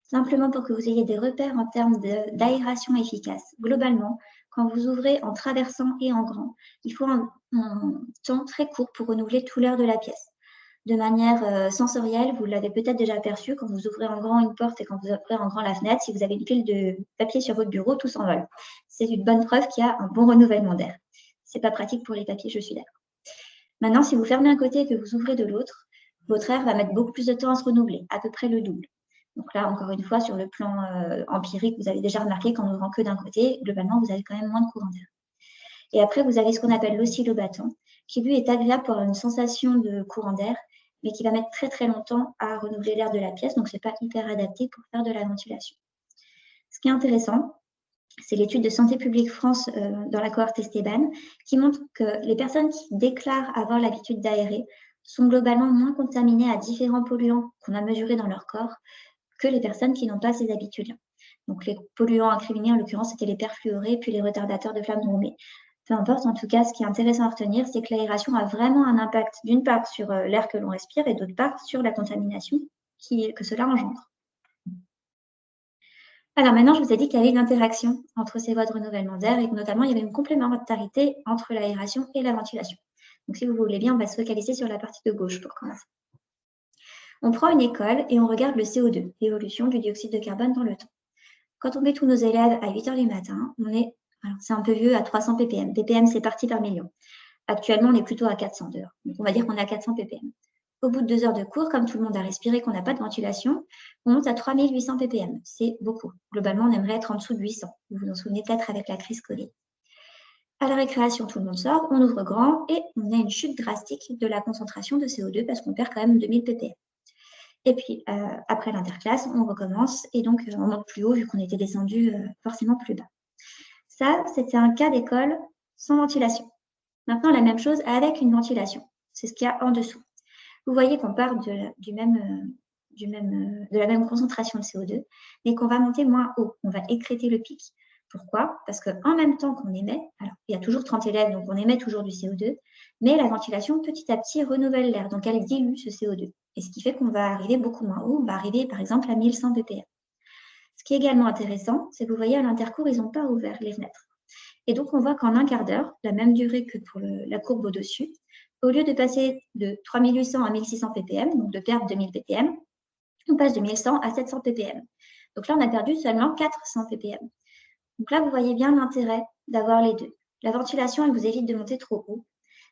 Simplement pour que vous ayez des repères en termes d'aération efficace. Globalement, quand vous ouvrez en traversant et en grand, il faut un temps très court pour renouveler tout l'air de la pièce. De manière sensorielle, vous l'avez peut-être déjà aperçu, quand vous ouvrez en grand une porte et quand vous ouvrez en grand la fenêtre, si vous avez une pile de papier sur votre bureau, tout s'envole. C'est une bonne preuve qu'il y a un bon renouvellement d'air. Ce n'est pas pratique pour les papiers, je suis d'accord. Maintenant, si vous fermez un côté et que vous ouvrez de l'autre, votre air va mettre beaucoup plus de temps à se renouveler, à peu près le double. Donc là, encore une fois, sur le plan empirique, vous avez déjà remarqué qu'en ouvrant que d'un côté, globalement, vous avez quand même moins de courant d'air. Et après, vous avez ce qu'on appelle l'oscillobattant, qui lui est agréable pour avoir une sensation de courant d'air, mais qui va mettre très très longtemps à renouveler l'air de la pièce, donc ce n'est pas hyper adapté pour faire de la ventilation. Ce qui est intéressant, c'est l'étude de Santé publique France dans la cohorte Esteban, qui montre que les personnes qui déclarent avoir l'habitude d'aérer sont globalement moins contaminées à différents polluants qu'on a mesurés dans leur corps que les personnes qui n'ont pas ces habitudes-là. Donc, les polluants incriminés, en l'occurrence, c'était les perfluorés, puis les retardateurs de flammes brûlées. Peu importe, en tout cas, ce qui est intéressant à retenir, c'est que l'aération a vraiment un impact, d'une part, sur l'air que l'on respire et d'autre part, sur la contamination que cela engendre. Alors maintenant, je vous ai dit qu'il y avait une interaction entre ces voies de renouvellement d'air et que notamment, il y avait une complémentarité entre l'aération et la ventilation. Donc, si vous voulez bien, on va se focaliser sur la partie de gauche pour commencer. On prend une école et on regarde le CO2, l'évolution du dioxyde de carbone dans le temps. Quand on met tous nos élèves à 8 h du matin, c'est un peu vieux, à 300 ppm. ppm, c'est parti par million. Actuellement, on est plutôt à 400 d'heures. Donc, on va dire qu'on est à 400 ppm. Au bout de 2 heures de cours, comme tout le monde a respiré, qu'on n'a pas de ventilation, on monte à 3800 ppm. C'est beaucoup. Globalement, on aimerait être en dessous de 800. Vous vous en souvenez peut-être avec la crise Covid. À la récréation, tout le monde sort, on ouvre grand et on a une chute drastique de la concentration de CO2 parce qu'on perd quand même 2000 ppm. Et puis, après l'interclasse, on recommence et donc on monte plus haut vu qu'on était descendu forcément plus bas. Ça, c'était un cas d'école sans ventilation. Maintenant, la même chose avec une ventilation. C'est ce qu'il y a en dessous. Vous voyez qu'on part de la même concentration de CO2, mais qu'on va monter moins haut. On va écrêter le pic. Pourquoi? Parce qu'en même temps qu'on émet, alors il y a toujours 30 élèves, donc on émet toujours du CO2, mais la ventilation, petit à petit, renouvelle l'air, donc elle dilue ce CO2. Et ce qui fait qu'on va arriver beaucoup moins haut, on va arriver par exemple à 1100 ppm. Ce qui est également intéressant, c'est que vous voyez à l'intercours, ils n'ont pas ouvert les fenêtres. Et donc on voit qu'en un quart d'heure, la même durée que pour la courbe au-dessus, au lieu de passer de 3800 à 1600 ppm, donc de perdre 2000 ppm, on passe de 1100 à 700 ppm. Donc là, on a perdu seulement 400 ppm. Donc là, vous voyez bien l'intérêt d'avoir les deux. La ventilation, elle vous évite de monter trop haut.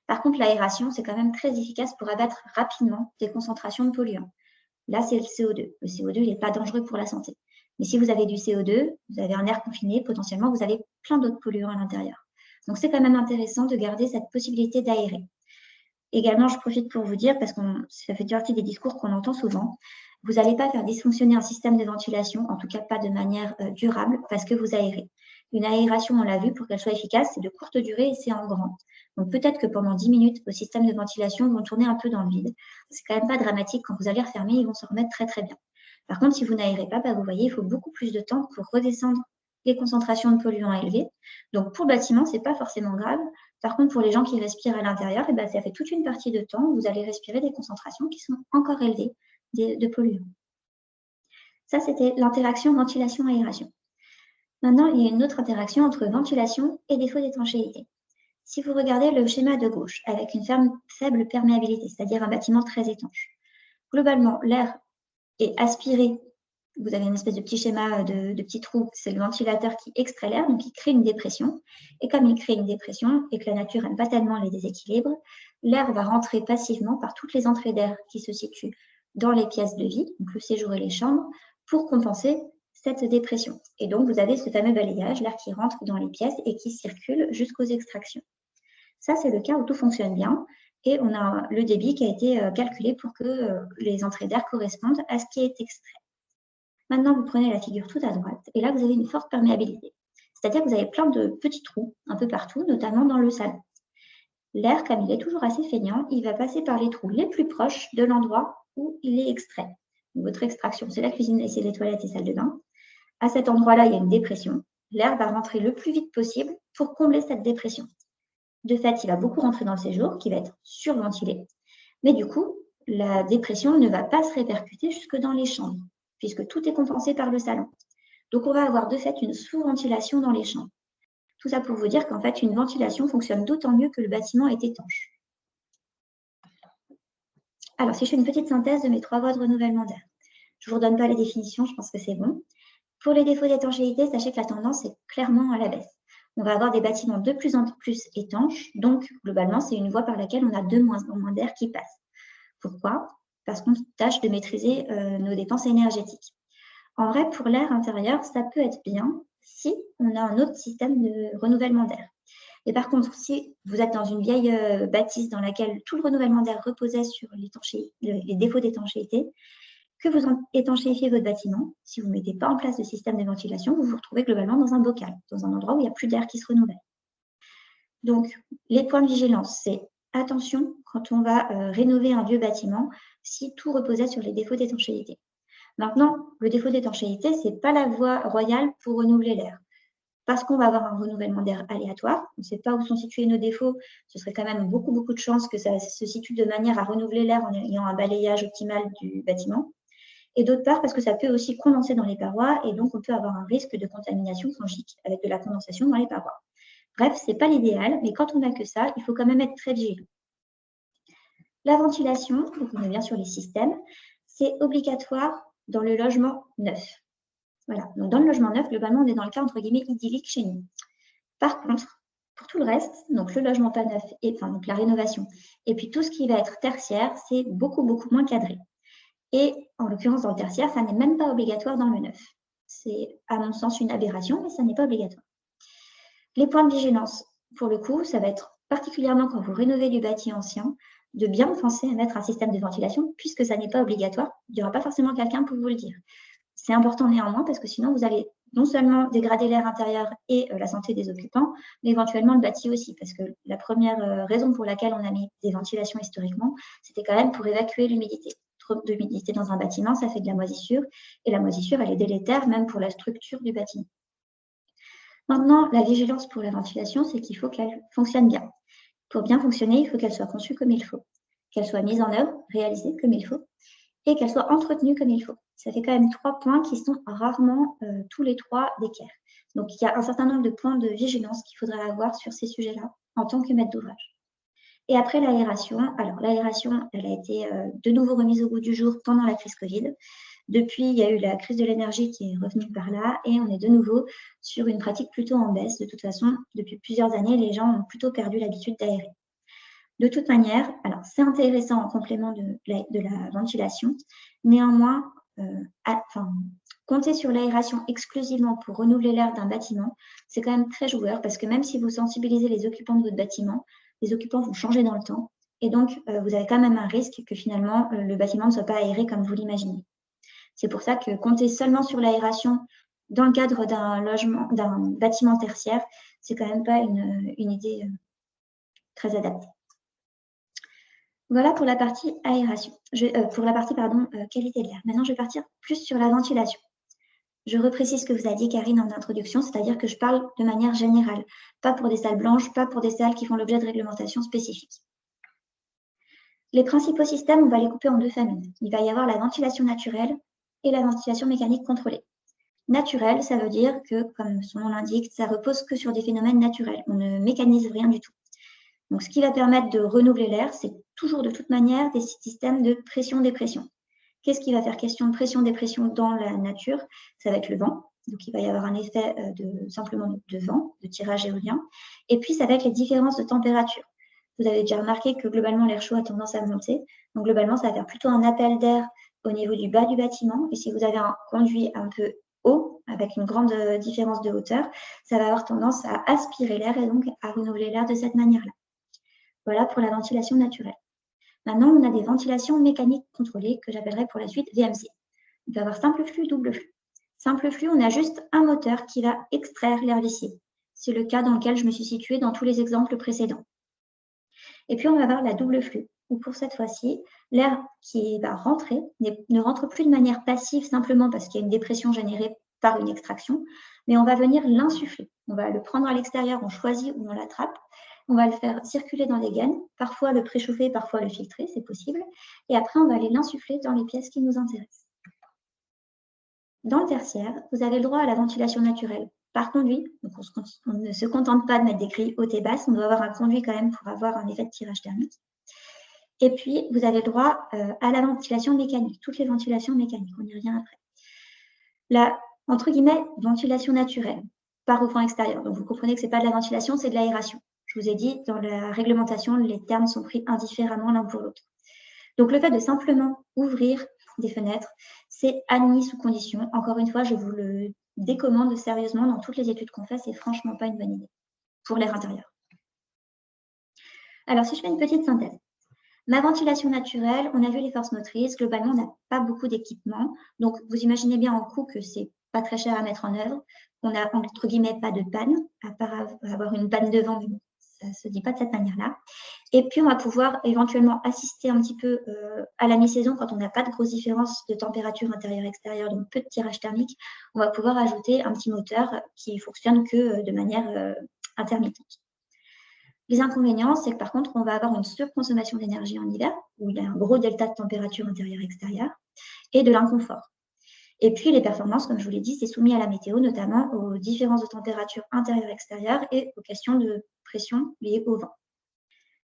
Par contre, l'aération, c'est quand même très efficace pour abattre rapidement des concentrations de polluants. Là, c'est le CO2. Le CO2, il n'est pas dangereux pour la santé. Mais si vous avez du CO2, vous avez un air confiné, potentiellement, vous avez plein d'autres polluants à l'intérieur. Donc, c'est quand même intéressant de garder cette possibilité d'aérer. Également, je profite pour vous dire, parce que ça fait partie des discours qu'on entend souvent, vous n'allez pas faire dysfonctionner un système de ventilation, en tout cas pas de manière durable, parce que vous aérez. Une aération, on l'a vu, pour qu'elle soit efficace, c'est de courte durée et c'est en grand. Donc peut-être que pendant 10 minutes, vos systèmes de ventilation vont tourner un peu dans le vide. C'est quand même pas dramatique, quand vous allez refermer, ils vont se remettre très très bien. Par contre, si vous n'aérez pas, vous voyez, il faut beaucoup plus de temps pour redescendre les concentrations de polluants élevées. Donc pour le bâtiment, ce n'est pas forcément grave. Par contre, pour les gens qui respirent à l'intérieur, ça fait toute une partie de temps où vous allez respirer des concentrations qui sont encore élevées de polluants. Ça, c'était l'interaction ventilation-aération. Maintenant, il y a une autre interaction entre ventilation et défaut d'étanchéité. Si vous regardez le schéma de gauche, avec une faible perméabilité, c'est-à-dire un bâtiment très étanche, globalement, l'air est aspiré. Vous avez une espèce de petit schéma de petits trous, c'est le ventilateur qui extrait l'air, donc il crée une dépression. Et comme il crée une dépression et que la nature n'aime pas tellement les déséquilibres, l'air va rentrer passivement par toutes les entrées d'air qui se situent dans les pièces de vie, donc le séjour et les chambres, pour compenser cette dépression. Et donc, vous avez ce fameux balayage, l'air qui rentre dans les pièces et qui circule jusqu'aux extractions. Ça, c'est le cas où tout fonctionne bien. Et on a le débit qui a été calculé pour que les entrées d'air correspondent à ce qui est extrait. Maintenant, vous prenez la figure tout à droite, et là, vous avez une forte perméabilité. C'est-à-dire que vous avez plein de petits trous un peu partout, notamment dans le salon. L'air, comme il est toujours assez feignant, il va passer par les trous les plus proches de l'endroit où il est extrait. Donc, votre extraction, c'est la cuisine, c'est les toilettes et salle de bain. À cet endroit-là, il y a une dépression. L'air va rentrer le plus vite possible pour combler cette dépression. De fait, il va beaucoup rentrer dans le séjour, qui va être surventilé. Mais du coup, la dépression ne va pas se répercuter jusque dans les chambres, puisque tout est compensé par le salon. Donc, on va avoir de fait une sous-ventilation dans les chambres. Tout ça pour vous dire qu'en fait, une ventilation fonctionne d'autant mieux que le bâtiment est étanche. Alors, si je fais une petite synthèse de mes 3 voies de renouvellement d'air, je ne vous redonne pas les définitions, je pense que c'est bon. Pour les défauts d'étanchéité, sachez que la tendance est clairement à la baisse. On va avoir des bâtiments de plus en plus étanches, donc globalement, c'est une voie par laquelle on a de moins en moins d'air qui passe. Pourquoi? Parce qu'on tâche de maîtriser nos dépenses énergétiques. En vrai, pour l'air intérieur, ça peut être bien si on a un autre système de renouvellement d'air. Et par contre, si vous êtes dans une vieille bâtisse dans laquelle tout le renouvellement d'air reposait sur les défauts d'étanchéité, que vous étanchéifiez votre bâtiment, si vous ne mettez pas en place de système de ventilation, vous vous retrouvez globalement dans un bocal, dans un endroit où il n'y a plus d'air qui se renouvelle. Donc, les points de vigilance, c'est attention quand on va rénover un vieux bâtiment, si tout reposait sur les défauts d'étanchéité. Maintenant, le défaut d'étanchéité, ce n'est pas la voie royale pour renouveler l'air. Parce qu'on va avoir un renouvellement d'air aléatoire, on ne sait pas où sont situés nos défauts, ce serait quand même beaucoup de chances que ça se situe de manière à renouveler l'air en ayant un balayage optimal du bâtiment. Et d'autre part, parce que ça peut aussi condenser dans les parois et donc on peut avoir un risque de contamination fongique avec de la condensation dans les parois. Bref, ce n'est pas l'idéal, mais quand on n'a que ça, il faut quand même être très vigilant. La ventilation, donc on revient sur les systèmes, c'est obligatoire dans le logement neuf. Voilà, donc dans le logement neuf, globalement, on est dans le cas entre guillemets idyllique chez nous. Par contre, pour tout le reste, donc le logement pas neuf, donc la rénovation, et puis tout ce qui va être tertiaire, c'est beaucoup moins cadré. Et en l'occurrence, dans le tertiaire, ça n'est même pas obligatoire dans le neuf. C'est à mon sens une aberration, mais ça n'est pas obligatoire. Les points de vigilance, pour le coup, ça va être particulièrement quand vous rénovez du bâti ancien, de bien penser à mettre un système de ventilation, puisque ça n'est pas obligatoire. Il n'y aura pas forcément quelqu'un pour vous le dire. C'est important néanmoins parce que sinon, vous allez non seulement dégrader l'air intérieur et la santé des occupants, mais éventuellement le bâti aussi, parce que la première raison pour laquelle on a mis des ventilations historiquement, c'était quand même pour évacuer l'humidité. Trop d'humidité dans un bâtiment, ça fait de la moisissure, et la moisissure, elle est délétère même pour la structure du bâtiment. Maintenant, la vigilance pour la ventilation, c'est qu'il faut qu'elle fonctionne bien. Pour bien fonctionner, il faut qu'elle soit conçue comme il faut, qu'elle soit mise en œuvre, réalisée comme il faut, et qu'elle soit entretenue comme il faut. Ça fait quand même 3 points qui sont rarement tous les 3 d'équerre. Donc, il y a un certain nombre de points de vigilance qu'il faudra avoir sur ces sujets-là en tant que maître d'ouvrage. Et après l'aération, alors l'aération, elle a été de nouveau remise au goût du jour pendant la crise Covid. Depuis, il y a eu la crise de l'énergie qui est revenue par là et on est de nouveau sur une pratique plutôt en baisse. De toute façon, depuis plusieurs années, les gens ont plutôt perdu l'habitude d'aérer. De toute manière, alors c'est intéressant en complément de la ventilation. Néanmoins, compter sur l'aération exclusivement pour renouveler l'air d'un bâtiment, c'est quand même très joueur parce que même si vous sensibilisez les occupants de votre bâtiment, les occupants vont changer dans le temps et donc vous avez quand même un risque que finalement le bâtiment ne soit pas aéré comme vous l'imaginez. C'est pour ça que compter seulement sur l'aération dans le cadre d'un bâtiment tertiaire, c'est quand même pas une idée très adaptée. Voilà pour la partie aération. Pour la partie qualité de l'air. Maintenant, je vais partir plus sur la ventilation. Je reprécise ce que vous a dit Karine en introduction, c'est-à-dire que je parle de manière générale, pas pour des salles blanches, pas pour des salles qui font l'objet de réglementations spécifiques. Les principaux systèmes, on va les couper en deux familles. Il va y avoir la ventilation naturelle et la ventilation mécanique contrôlée. Naturelle, ça veut dire que, comme son nom l'indique, ça repose que sur des phénomènes naturels. On ne mécanise rien du tout. Donc, ce qui va permettre de renouveler l'air, c'est toujours de toute manière des systèmes de pression-dépression. Qu'est-ce qui va faire question de pression-dépression dans la nature? Ça va être le vent. Donc, il va y avoir un effet simplement de vent, de tirage éolien. Et puis, ça va être les différences de température. Vous avez déjà remarqué que globalement, l'air chaud a tendance à monter. Donc, globalement, ça va faire plutôt un appel d'air au niveau du bas du bâtiment. Et si vous avez un conduit un peu haut, avec une grande différence de hauteur, ça va avoir tendance à aspirer l'air et donc à renouveler l'air de cette manière-là. Voilà pour la ventilation naturelle. Maintenant, on a des ventilations mécaniques contrôlées que j'appellerai pour la suite VMC. Il peut y avoir simple flux, double flux. Simple flux, on a juste un moteur qui va extraire l'air vicié. C'est le cas dans lequel je me suis située dans tous les exemples précédents. Et puis, on va avoir la double flux, où pour cette fois-ci, l'air qui va rentrer ne rentre plus de manière passive simplement parce qu'il y a une dépression générée par une extraction, mais on va venir l'insuffler. On va le prendre à l'extérieur, on choisit où on l'attrape. On va le faire circuler dans les gaines, parfois le préchauffer, parfois le filtrer, c'est possible. Et après, on va aller l'insuffler dans les pièces qui nous intéressent. Dans le tertiaire, vous avez le droit à la ventilation naturelle par conduit. Donc on ne se contente pas de mettre des grilles hautes et basses, on doit avoir un conduit quand même pour avoir un effet de tirage thermique. Et puis, vous avez le droit à la ventilation mécanique, toutes les ventilations mécaniques, on y revient après. La, entre guillemets, ventilation naturelle par au fond extérieur. Donc, vous comprenez que ce n'est pas de la ventilation, c'est de l'aération. Je vous ai dit, dans la réglementation, les termes sont pris indifféremment l'un pour l'autre. Donc, le fait de simplement ouvrir des fenêtres, c'est admis sous condition. Encore une fois, je vous le décommande sérieusement dans toutes les études qu'on fait, c'est franchement pas une bonne idée pour l'air intérieur. Alors, si je fais une petite synthèse. Ma ventilation naturelle, on a vu les forces motrices. Globalement, on n'a pas beaucoup d'équipement. Donc, vous imaginez bien en coût que c'est pas très cher à mettre en œuvre. On n'a, entre guillemets, pas de panne, à part avoir une panne de vent, mais ça ne se dit pas de cette manière-là. Et puis, on va pouvoir éventuellement assister un petit peu à la mi-saison quand on n'a pas de grosses différences de température intérieure-extérieure, donc peu de tirage thermique. On va pouvoir ajouter un petit moteur qui fonctionne que de manière intermittente. Les inconvénients, c'est que par contre, on va avoir une surconsommation d'énergie en hiver, où il y a un gros delta de température intérieure-extérieure, et de l'inconfort. Et puis, les performances, comme je vous l'ai dit, c'est soumis à la météo, notamment aux différences de température intérieure-extérieure et aux questions de pression liées au vent.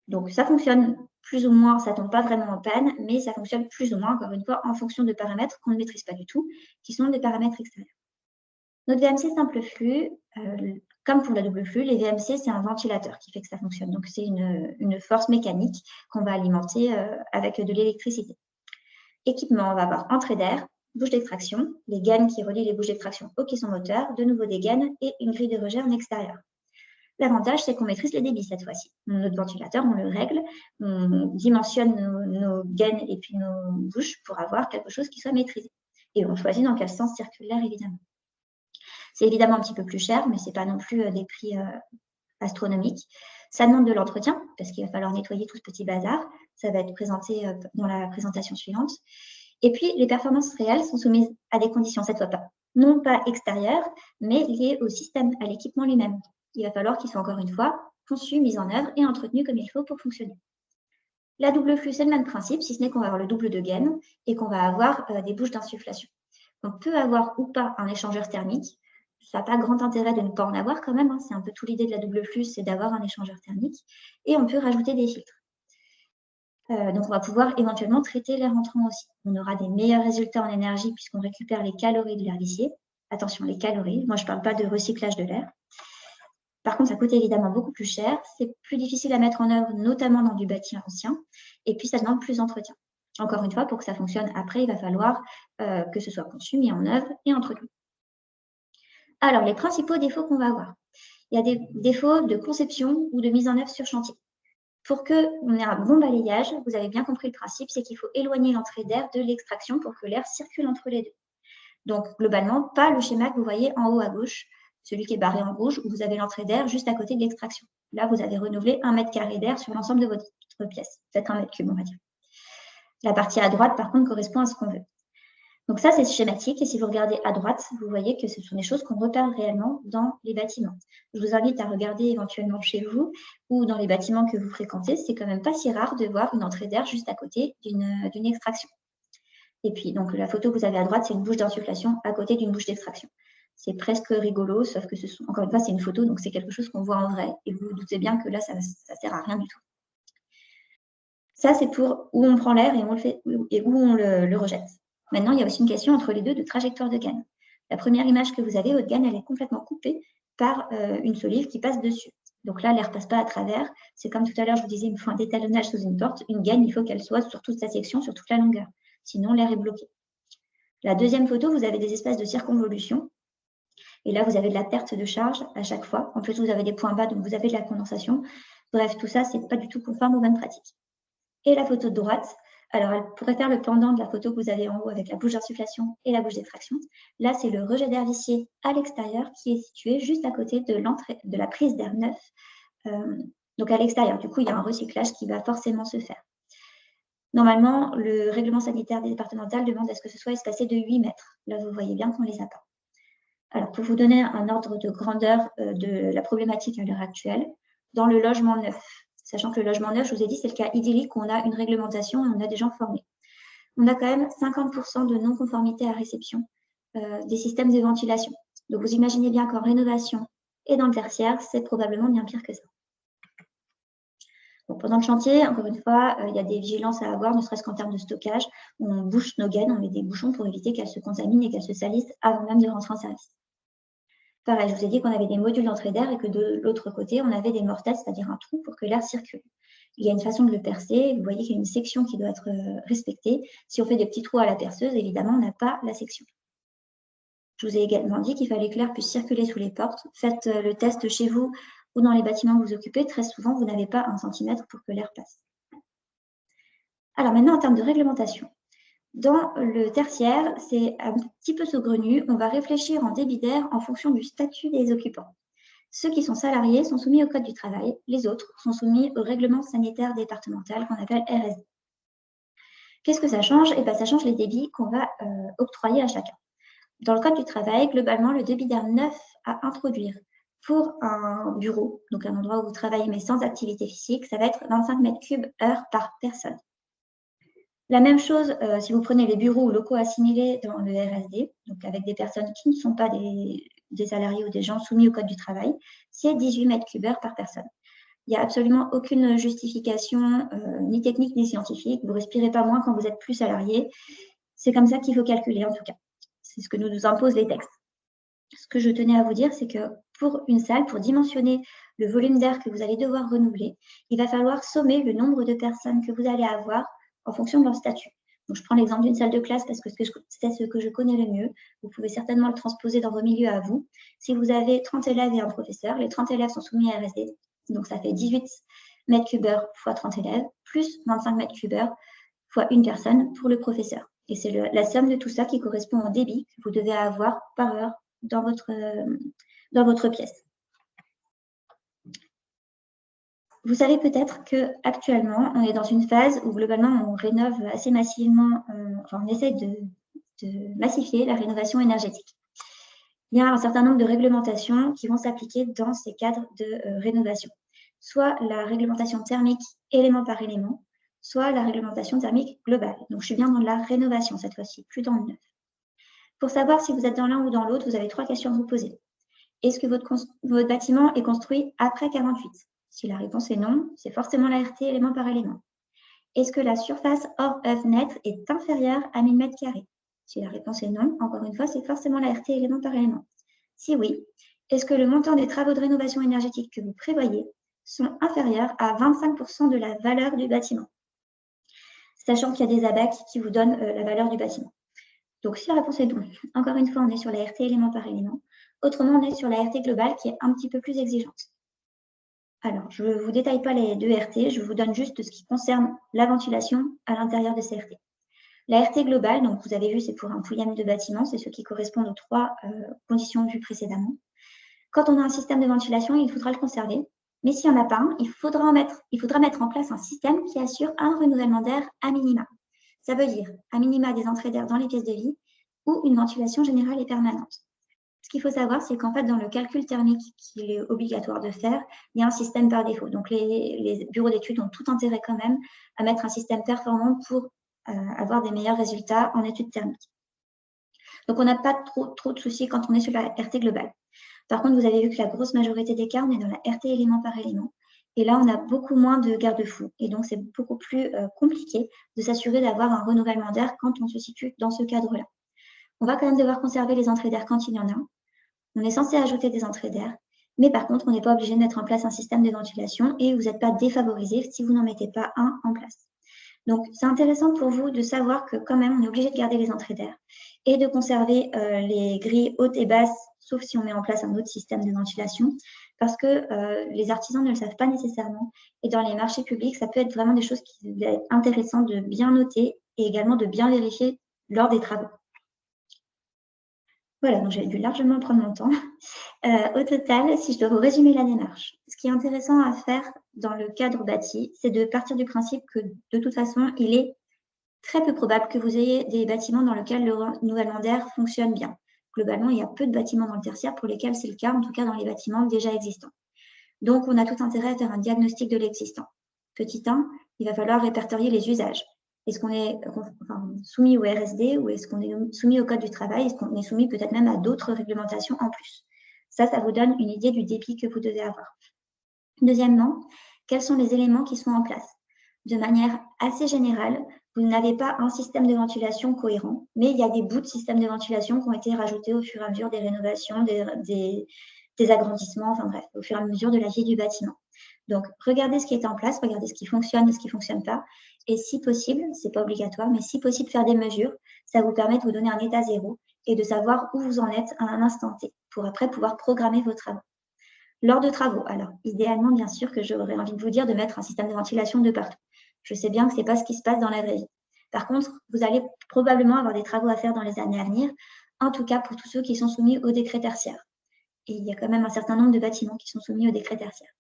Donc, ça fonctionne plus ou moins, ça ne tombe pas vraiment en panne, mais ça fonctionne plus ou moins, encore une fois, en fonction de paramètres qu'on ne maîtrise pas du tout, qui sont des paramètres extérieurs. Notre VMC simple flux, comme pour la double flux, les VMC, c'est un ventilateur qui fait que ça fonctionne. Donc, c'est une force mécanique qu'on va alimenter avec de l'électricité. Équipement, on va avoir entrée d'air, bouche d'extraction, les gaines qui relient les bouches d'extraction au caisson moteur, de nouveau des gaines et une grille de rejet en extérieur. L'avantage, c'est qu'on maîtrise les débits cette fois-ci. Notre ventilateur, on le règle, on dimensionne nos gaines et puis nos bouches pour avoir quelque chose qui soit maîtrisé. Et on choisit dans quel sens circule l'air, évidemment. C'est évidemment un petit peu plus cher, mais ce n'est pas non plus des prix astronomiques. Ça demande de l'entretien, parce qu'il va falloir nettoyer tout ce petit bazar. Ça va être présenté dans la présentation suivante. Et puis, les performances réelles sont soumises à des conditions cette fois non pas extérieures, mais liées au système, à l'équipement lui-même. Il va falloir qu'il soit encore une fois conçu, mis en œuvre et entretenu comme il faut pour fonctionner. La double flux, c'est le même principe, si ce n'est qu'on va avoir le double de gaines et qu'on va avoir des bouches d'insufflation. On peut avoir ou pas un échangeur thermique. Ça n'a pas grand intérêt de ne pas en avoir quand même. C'est un peu toute l'idée de la double flux, c'est d'avoir un échangeur thermique. Et on peut rajouter des filtres. Donc, on va pouvoir éventuellement traiter l'air entrant aussi. On aura des meilleurs résultats en énergie puisqu'on récupère les calories de l'air vicié. Attention, les calories. Moi, je ne parle pas de recyclage de l'air. Par contre, ça coûte évidemment beaucoup plus cher, c'est plus difficile à mettre en œuvre, notamment dans du bâti ancien, et puis ça demande plus d'entretien. Encore une fois, pour que ça fonctionne après, il va falloir que ce soit conçu, mis en œuvre et entretenu. Alors, les principaux défauts qu'on va avoir. Il y a des défauts de conception ou de mise en œuvre sur chantier. Pour qu'on ait un bon balayage, vous avez bien compris le principe, c'est qu'il faut éloigner l'entrée d'air de l'extraction pour que l'air circule entre les deux. Donc, globalement, pas le schéma que vous voyez en haut à gauche, celui qui est barré en rouge, où vous avez l'entrée d'air juste à côté de l'extraction. Là, vous avez renouvelé 1 mètre carré d'air sur l'ensemble de votre pièce, peut-être 1 mètre cube, on va dire. La partie à droite, par contre, correspond à ce qu'on veut. Donc ça, c'est schématique. Et si vous regardez à droite, vous voyez que ce sont des choses qu'on repère réellement dans les bâtiments. Je vous invite à regarder éventuellement chez vous ou dans les bâtiments que vous fréquentez. C'est quand même pas si rare de voir une entrée d'air juste à côté d'une extraction. Et puis, donc, la photo que vous avez à droite, c'est une bouche d'insufflation à côté d'une bouche d'extraction. C'est presque rigolo, sauf que encore une fois, c'est une photo, donc c'est quelque chose qu'on voit en vrai. Et vous vous doutez bien que là, ça ne sert à rien du tout. Ça, c'est pour où on prend l'air et où on le rejette. Maintenant, il y a aussi une question entre les deux de trajectoire de gaine. La première image que vous avez, votre gaine, elle est complètement coupée par une solive qui passe dessus. Donc là, l'air ne passe pas à travers. C'est comme tout à l'heure, je vous disais, il me faut un détalonnage sous une porte. Une gaine, il faut qu'elle soit sur toute sa section, sur toute la longueur. Sinon, l'air est bloqué. La deuxième photo, vous avez des espaces de circonvolution. Et là, vous avez de la perte de charge à chaque fois. En plus, vous avez des points bas, donc vous avez de la condensation. Bref, tout ça, ce n'est pas du tout conforme aux bonnes pratiques. Et la photo de droite, alors elle pourrait faire le pendant de la photo que vous avez en haut avec la bouche d'insufflation et la bouche d'extraction. Là, c'est le rejet d'air vicié à l'extérieur qui est situé juste à côté de la prise d'air neuf, donc à l'extérieur. Du coup, il y a un recyclage qui va forcément se faire. Normalement, le règlement sanitaire départemental demande à ce que ce soit espacé de 8 mètres. Là, vous voyez bien qu'on ne les a pas. Alors, pour vous donner un ordre de grandeur de la problématique à l'heure actuelle, dans le logement neuf, sachant que le logement neuf, je vous ai dit, c'est le cas idyllique où on a une réglementation et on a des gens formés. On a quand même 50% de non-conformité à réception des systèmes de ventilation. Donc, vous imaginez bien qu'en rénovation et dans le tertiaire, c'est probablement bien pire que ça. Donc, pendant le chantier, encore une fois, il y a des vigilances à avoir, ne serait-ce qu'en termes de stockage. On bouche nos gaines, on met des bouchons pour éviter qu'elles se contaminent et qu'elles se salissent avant même de rentrer en service. Pareil, je vous ai dit qu'on avait des modules d'entrée d'air et que de l'autre côté, on avait des mortelles, c'est-à-dire un trou pour que l'air circule. Il y a une façon de le percer. Vous voyez qu'il y a une section qui doit être respectée. Si on fait des petits trous à la perceuse, évidemment, on n'a pas la section. Je vous ai également dit qu'il fallait que l'air puisse circuler sous les portes. Faites le test chez vous ou dans les bâtiments que vous occupez. Très souvent, vous n'avez pas 1 centimètre pour que l'air passe. Alors maintenant, en termes de réglementation. Dans le tertiaire, c'est un petit peu saugrenu. On va réfléchir en débit d'air en fonction du statut des occupants. Ceux qui sont salariés sont soumis au Code du travail. Les autres sont soumis au règlement sanitaire départemental qu'on appelle RSD. Qu'est-ce que ça change? Eh bien, ça change les débits qu'on va octroyer à chacun. Dans le Code du travail, globalement, le débit d'air neuf à introduire pour un bureau, donc un endroit où vous travaillez mais sans activité physique, ça va être 25 mètres cubes heure par personne. La même chose si vous prenez les bureaux ou locaux assimilés dans le RSD, donc avec des personnes qui ne sont pas des salariés ou des gens soumis au Code du travail, c'est 18 mètres cubes heure par personne. Il n'y a absolument aucune justification, ni technique ni scientifique. Vous ne respirez pas moins quand vous êtes plus salarié. C'est comme ça qu'il faut calculer, en tout cas. C'est ce que nous imposent les textes. Ce que je tenais à vous dire, c'est que pour une salle, pour dimensionner le volume d'air que vous allez devoir renouveler, il va falloir sommer le nombre de personnes que vous allez avoir en fonction de leur statut. Donc, je prends l'exemple d'une salle de classe parce que c'est ce que je connais le mieux. Vous pouvez certainement le transposer dans vos milieux à vous. Si vous avez 30 élèves et un professeur, les 30 élèves sont soumis à RSD. Donc, ça fait 18 mètres cubes heure fois 30 élèves, plus 25 mètres cubes heure fois une personne pour le professeur. Et c'est la somme de tout ça qui correspond au débit que vous devez avoir par heure dans votre pièce. Vous savez peut-être qu'actuellement, on est dans une phase où globalement, on rénove assez massivement, on essaie de massifier la rénovation énergétique. Il y a un certain nombre de réglementations qui vont s'appliquer dans ces cadres de rénovation. Soit la réglementation thermique élément par élément, soit la réglementation thermique globale. Donc, je suis bien dans la rénovation cette fois-ci, plus dans le neuf. Pour savoir si vous êtes dans l'un ou dans l'autre, vous avez 3 questions à vous poser. Est-ce que votre bâtiment est construit après 48? Si la réponse est non, c'est forcément la RT élément par élément. Est-ce que la surface hors œuvre nette est inférieure à 1000 m²? Si la réponse est non, encore une fois, c'est forcément la RT élément par élément. Si oui, est-ce que le montant des travaux de rénovation énergétique que vous prévoyez sont inférieurs à 25% de la valeur du bâtiment, sachant qu'il y a des ABAC qui vous donnent la valeur du bâtiment. Donc, si la réponse est non, encore une fois, on est sur la RT élément par élément. Autrement, on est sur la RT globale qui est un petit peu plus exigeante. Alors, je ne vous détaille pas les deux RT, je vous donne juste ce qui concerne la ventilation à l'intérieur de ces RT. La RT globale, donc vous avez vu, c'est pour un pouillème de bâtiment, c'est ce qui correspond aux trois conditions vues précédemment. Quand on a un système de ventilation, il faudra le conserver. Mais s'il n'y en a pas un, il faudra mettre en place un système qui assure un renouvellement d'air à minima. Ça veut dire à minima des entrées d'air dans les pièces de vie ou une ventilation générale et permanente. Ce qu'il faut savoir, c'est qu'en fait, dans le calcul thermique qu'il est obligatoire de faire, il y a un système par défaut. Donc, les bureaux d'études ont tout intérêt quand même à mettre un système performant pour avoir des meilleurs résultats en études thermiques. Donc, on n'a pas trop de soucis quand on est sur la RT globale. Par contre, vous avez vu que la grosse majorité des cas, on est dans la RT élément par élément. Et là, on a beaucoup moins de garde-fous. Et donc, c'est beaucoup plus compliqué de s'assurer d'avoir un renouvellement d'air quand on se situe dans ce cadre-là. On va quand même devoir conserver les entrées d'air quand il y en a. On est censé ajouter des entrées d'air. Mais par contre, on n'est pas obligé de mettre en place un système de ventilation et vous n'êtes pas défavorisé si vous n'en mettez pas un en place. Donc, c'est intéressant pour vous de savoir que quand même, on est obligé de garder les entrées d'air et de conserver les grilles hautes et basses, sauf si on met en place un autre système de ventilation, parce que les artisans ne le savent pas nécessairement. Et dans les marchés publics, ça peut être vraiment des choses qui vont être intéressantes de bien noter et également de bien vérifier lors des travaux. Voilà, donc j'ai dû largement prendre mon temps. Au total, si je dois vous résumer la démarche, ce qui est intéressant à faire dans le cadre bâti, c'est de partir du principe que de toute façon, il est très peu probable que vous ayez des bâtiments dans lesquels le renouvellement d'air fonctionne bien. Globalement, il y a peu de bâtiments dans le tertiaire pour lesquels c'est le cas, en tout cas dans les bâtiments déjà existants. Donc, on a tout intérêt à faire un diagnostic de l'existant. Petit 1, il va falloir répertorier les usages. Est-ce qu'on est soumis au RSD ou est-ce qu'on est soumis au Code du travail? Est-ce qu'on est soumis peut-être même à d'autres réglementations en plus? Ça vous donne une idée du débit que vous devez avoir. Deuxièmement, quels sont les éléments qui sont en place? De manière assez générale, vous n'avez pas un système de ventilation cohérent, mais il y a des bouts de système de ventilation qui ont été rajoutés au fur et à mesure des rénovations, des agrandissements, enfin bref, au fur et à mesure de la vie du bâtiment. Donc, regardez ce qui est en place, regardez ce qui fonctionne et ce qui ne fonctionne pas. Et si possible, ce n'est pas obligatoire, mais si possible, faire des mesures, ça vous permet de vous donner un état zéro et de savoir où vous en êtes à un instant T pour après pouvoir programmer vos travaux. Lors de travaux, alors, idéalement, bien sûr, que j'aurais envie de vous dire de mettre un système de ventilation de partout. Je sais bien que ce n'est pas ce qui se passe dans la vraie vie. Par contre, vous allez probablement avoir des travaux à faire dans les années à venir, en tout cas pour tous ceux qui sont soumis au décret tertiaire. Et il y a quand même un certain nombre de bâtiments qui sont soumis au décret tertiaire.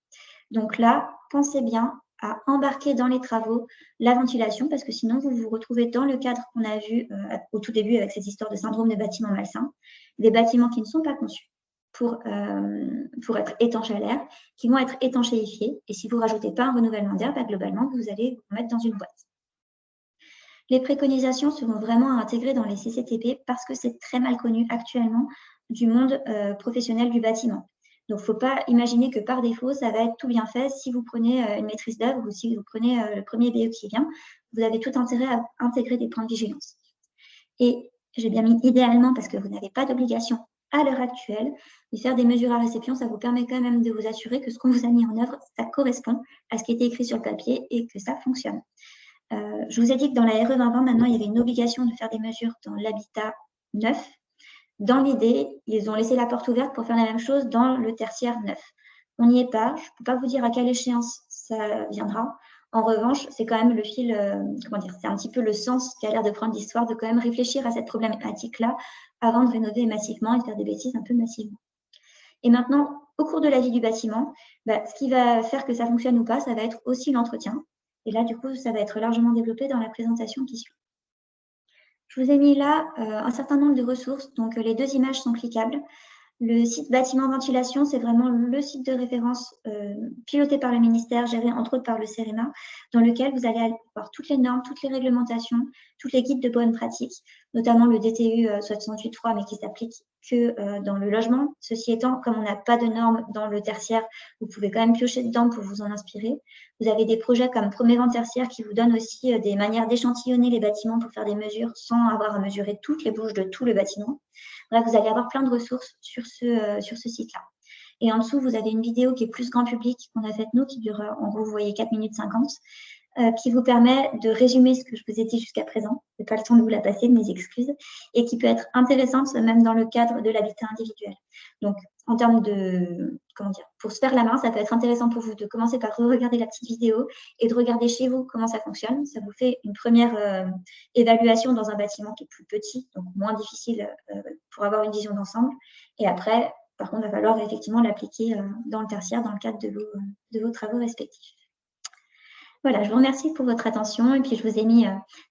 Donc là, pensez bien à embarquer dans les travaux la ventilation, parce que sinon, vous vous retrouvez dans le cadre qu'on a vu au tout début avec cette histoire de syndrome de bâtiment malsain, des bâtiments qui ne sont pas conçus pour être étanches à l'air, qui vont être étanchéifiés. Et si vous ne rajoutez pas un renouvellement d'air, globalement, vous allez vous mettre dans une boîte. Les préconisations seront vraiment à intégrer dans les CCTP parce que c'est très mal connu actuellement du monde professionnel du bâtiment. Donc, il ne faut pas imaginer que par défaut, ça va être tout bien fait. Si vous prenez une maîtrise d'œuvre ou si vous prenez le premier BE qui vient, vous avez tout intérêt à intégrer des points de vigilance. Et j'ai bien mis idéalement parce que vous n'avez pas d'obligation à l'heure actuelle de faire des mesures à réception. Ça vous permet quand même de vous assurer que ce qu'on vous a mis en œuvre, ça correspond à ce qui était écrit sur le papier et que ça fonctionne. Je vous ai dit que dans la RE 2020, maintenant, il y avait une obligation de faire des mesures dans l'habitat neuf. Dans l'idée, ils ont laissé la porte ouverte pour faire la même chose dans le tertiaire neuf. On n'y est pas. Je ne peux pas vous dire à quelle échéance ça viendra. En revanche, c'est quand même le fil, c'est un petit peu le sens qui a l'air de prendre l'histoire, de quand même réfléchir à cette problématique-là avant de rénover massivement et de faire des bêtises un peu massivement. Et maintenant, au cours de la vie du bâtiment, ce qui va faire que ça fonctionne ou pas, ça va être aussi l'entretien. Et là, du coup, ça va être largement développé dans la présentation qui suit. Je vous ai mis là un certain nombre de ressources. Donc, les deux images sont cliquables. Le site bâtiment ventilation, c'est vraiment le site de référence piloté par le ministère, géré entre autres par le CEREMA, dans lequel vous allez avoir toutes les normes, toutes les réglementations, tous les guides de bonnes pratiques, notamment le DTU 68.3, mais qui s'applique que dans le logement. Ceci étant, comme on n'a pas de normes dans le tertiaire, vous pouvez quand même piocher dedans pour vous en inspirer. Vous avez des projets comme Premier Vent tertiaire qui vous donnent aussi des manières d'échantillonner les bâtiments pour faire des mesures sans avoir à mesurer toutes les bouches de tout le bâtiment. Bref, vous allez avoir plein de ressources sur ce site-là. Et en dessous, vous avez une vidéo qui est plus grand public qu'on a faite nous, qui dure, en gros, vous voyez 4 minutes 50, qui vous permet de résumer ce que je vous ai dit jusqu'à présent. Je n'ai pas le temps de vous la passer, mes excuses, et qui peut être intéressante même dans le cadre de l'habitat individuel. Donc, en termes de, comment dire, pour se faire la main, ça peut être intéressant pour vous de commencer par regarder la petite vidéo et de regarder chez vous comment ça fonctionne. Ça vous fait une première évaluation dans un bâtiment qui est plus petit, donc moins difficile pour avoir une vision d'ensemble. Et après, par contre, il va falloir effectivement l'appliquer dans le tertiaire, dans le cadre de vos travaux respectifs. Voilà, je vous remercie pour votre attention et puis je vous ai mis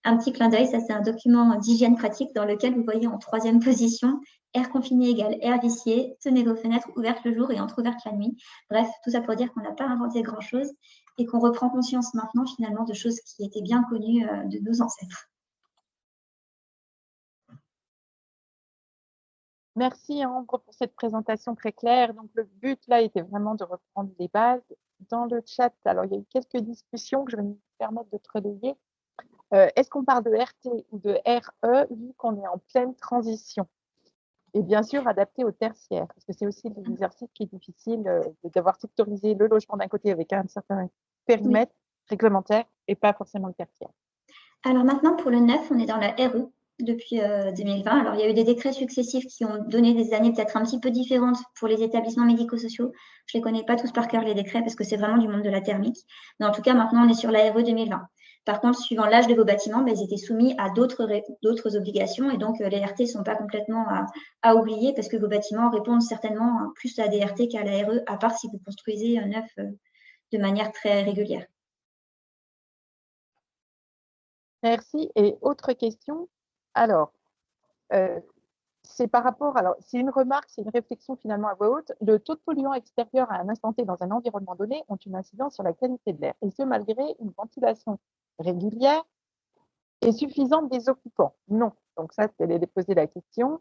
un petit clin d'œil. Ça, c'est un document d'hygiène pratique dans lequel vous voyez en 3e position air confiné égale air vicié, tenez vos fenêtres ouvertes le jour et entrouvertes la nuit. Bref, tout ça pour dire qu'on n'a pas inventé grand-chose et qu'on reprend conscience maintenant finalement de choses qui étaient bien connues de nos ancêtres. Merci Ambre pour cette présentation très claire. Donc le but là était vraiment de reprendre les bases. Dans le chat, alors il y a eu quelques discussions que je vais me permettre de te relayer. Est-ce qu'on parle de RT ou de RE vu qu'on est en pleine transition? Et bien sûr adapté au tertiaire, parce que c'est aussi l'exercice qui est difficile d'avoir sectorisé le logement d'un côté avec un certain périmètre réglementaire et pas forcément le tertiaire. Alors maintenant, pour le 9, on est dans la RE depuis 2020. Alors, il y a eu des décrets successifs qui ont donné des années peut-être un petit peu différentes pour les établissements médico-sociaux. Je ne les connais pas tous par cœur, les décrets, parce que c'est vraiment du monde de la thermique. Mais en tout cas, maintenant, on est sur la RE 2020. Par contre, suivant l'âge de vos bâtiments, ils étaient soumis à d'autres obligations. Et donc, les RT ne sont pas complètement à oublier parce que vos bâtiments répondent certainement plus à des RT qu'à la RE, à part si vous construisez neuf de manière très régulière. Merci. Et autre question, alors, c'est par rapport, alors c'est une remarque, c'est une réflexion finalement à voix haute, le taux de polluants extérieurs à un instant T dans un environnement donné ont une incidence sur la qualité de l'air, et ce malgré une ventilation régulière et suffisante des occupants. Non, donc ça, c'est de poser la question.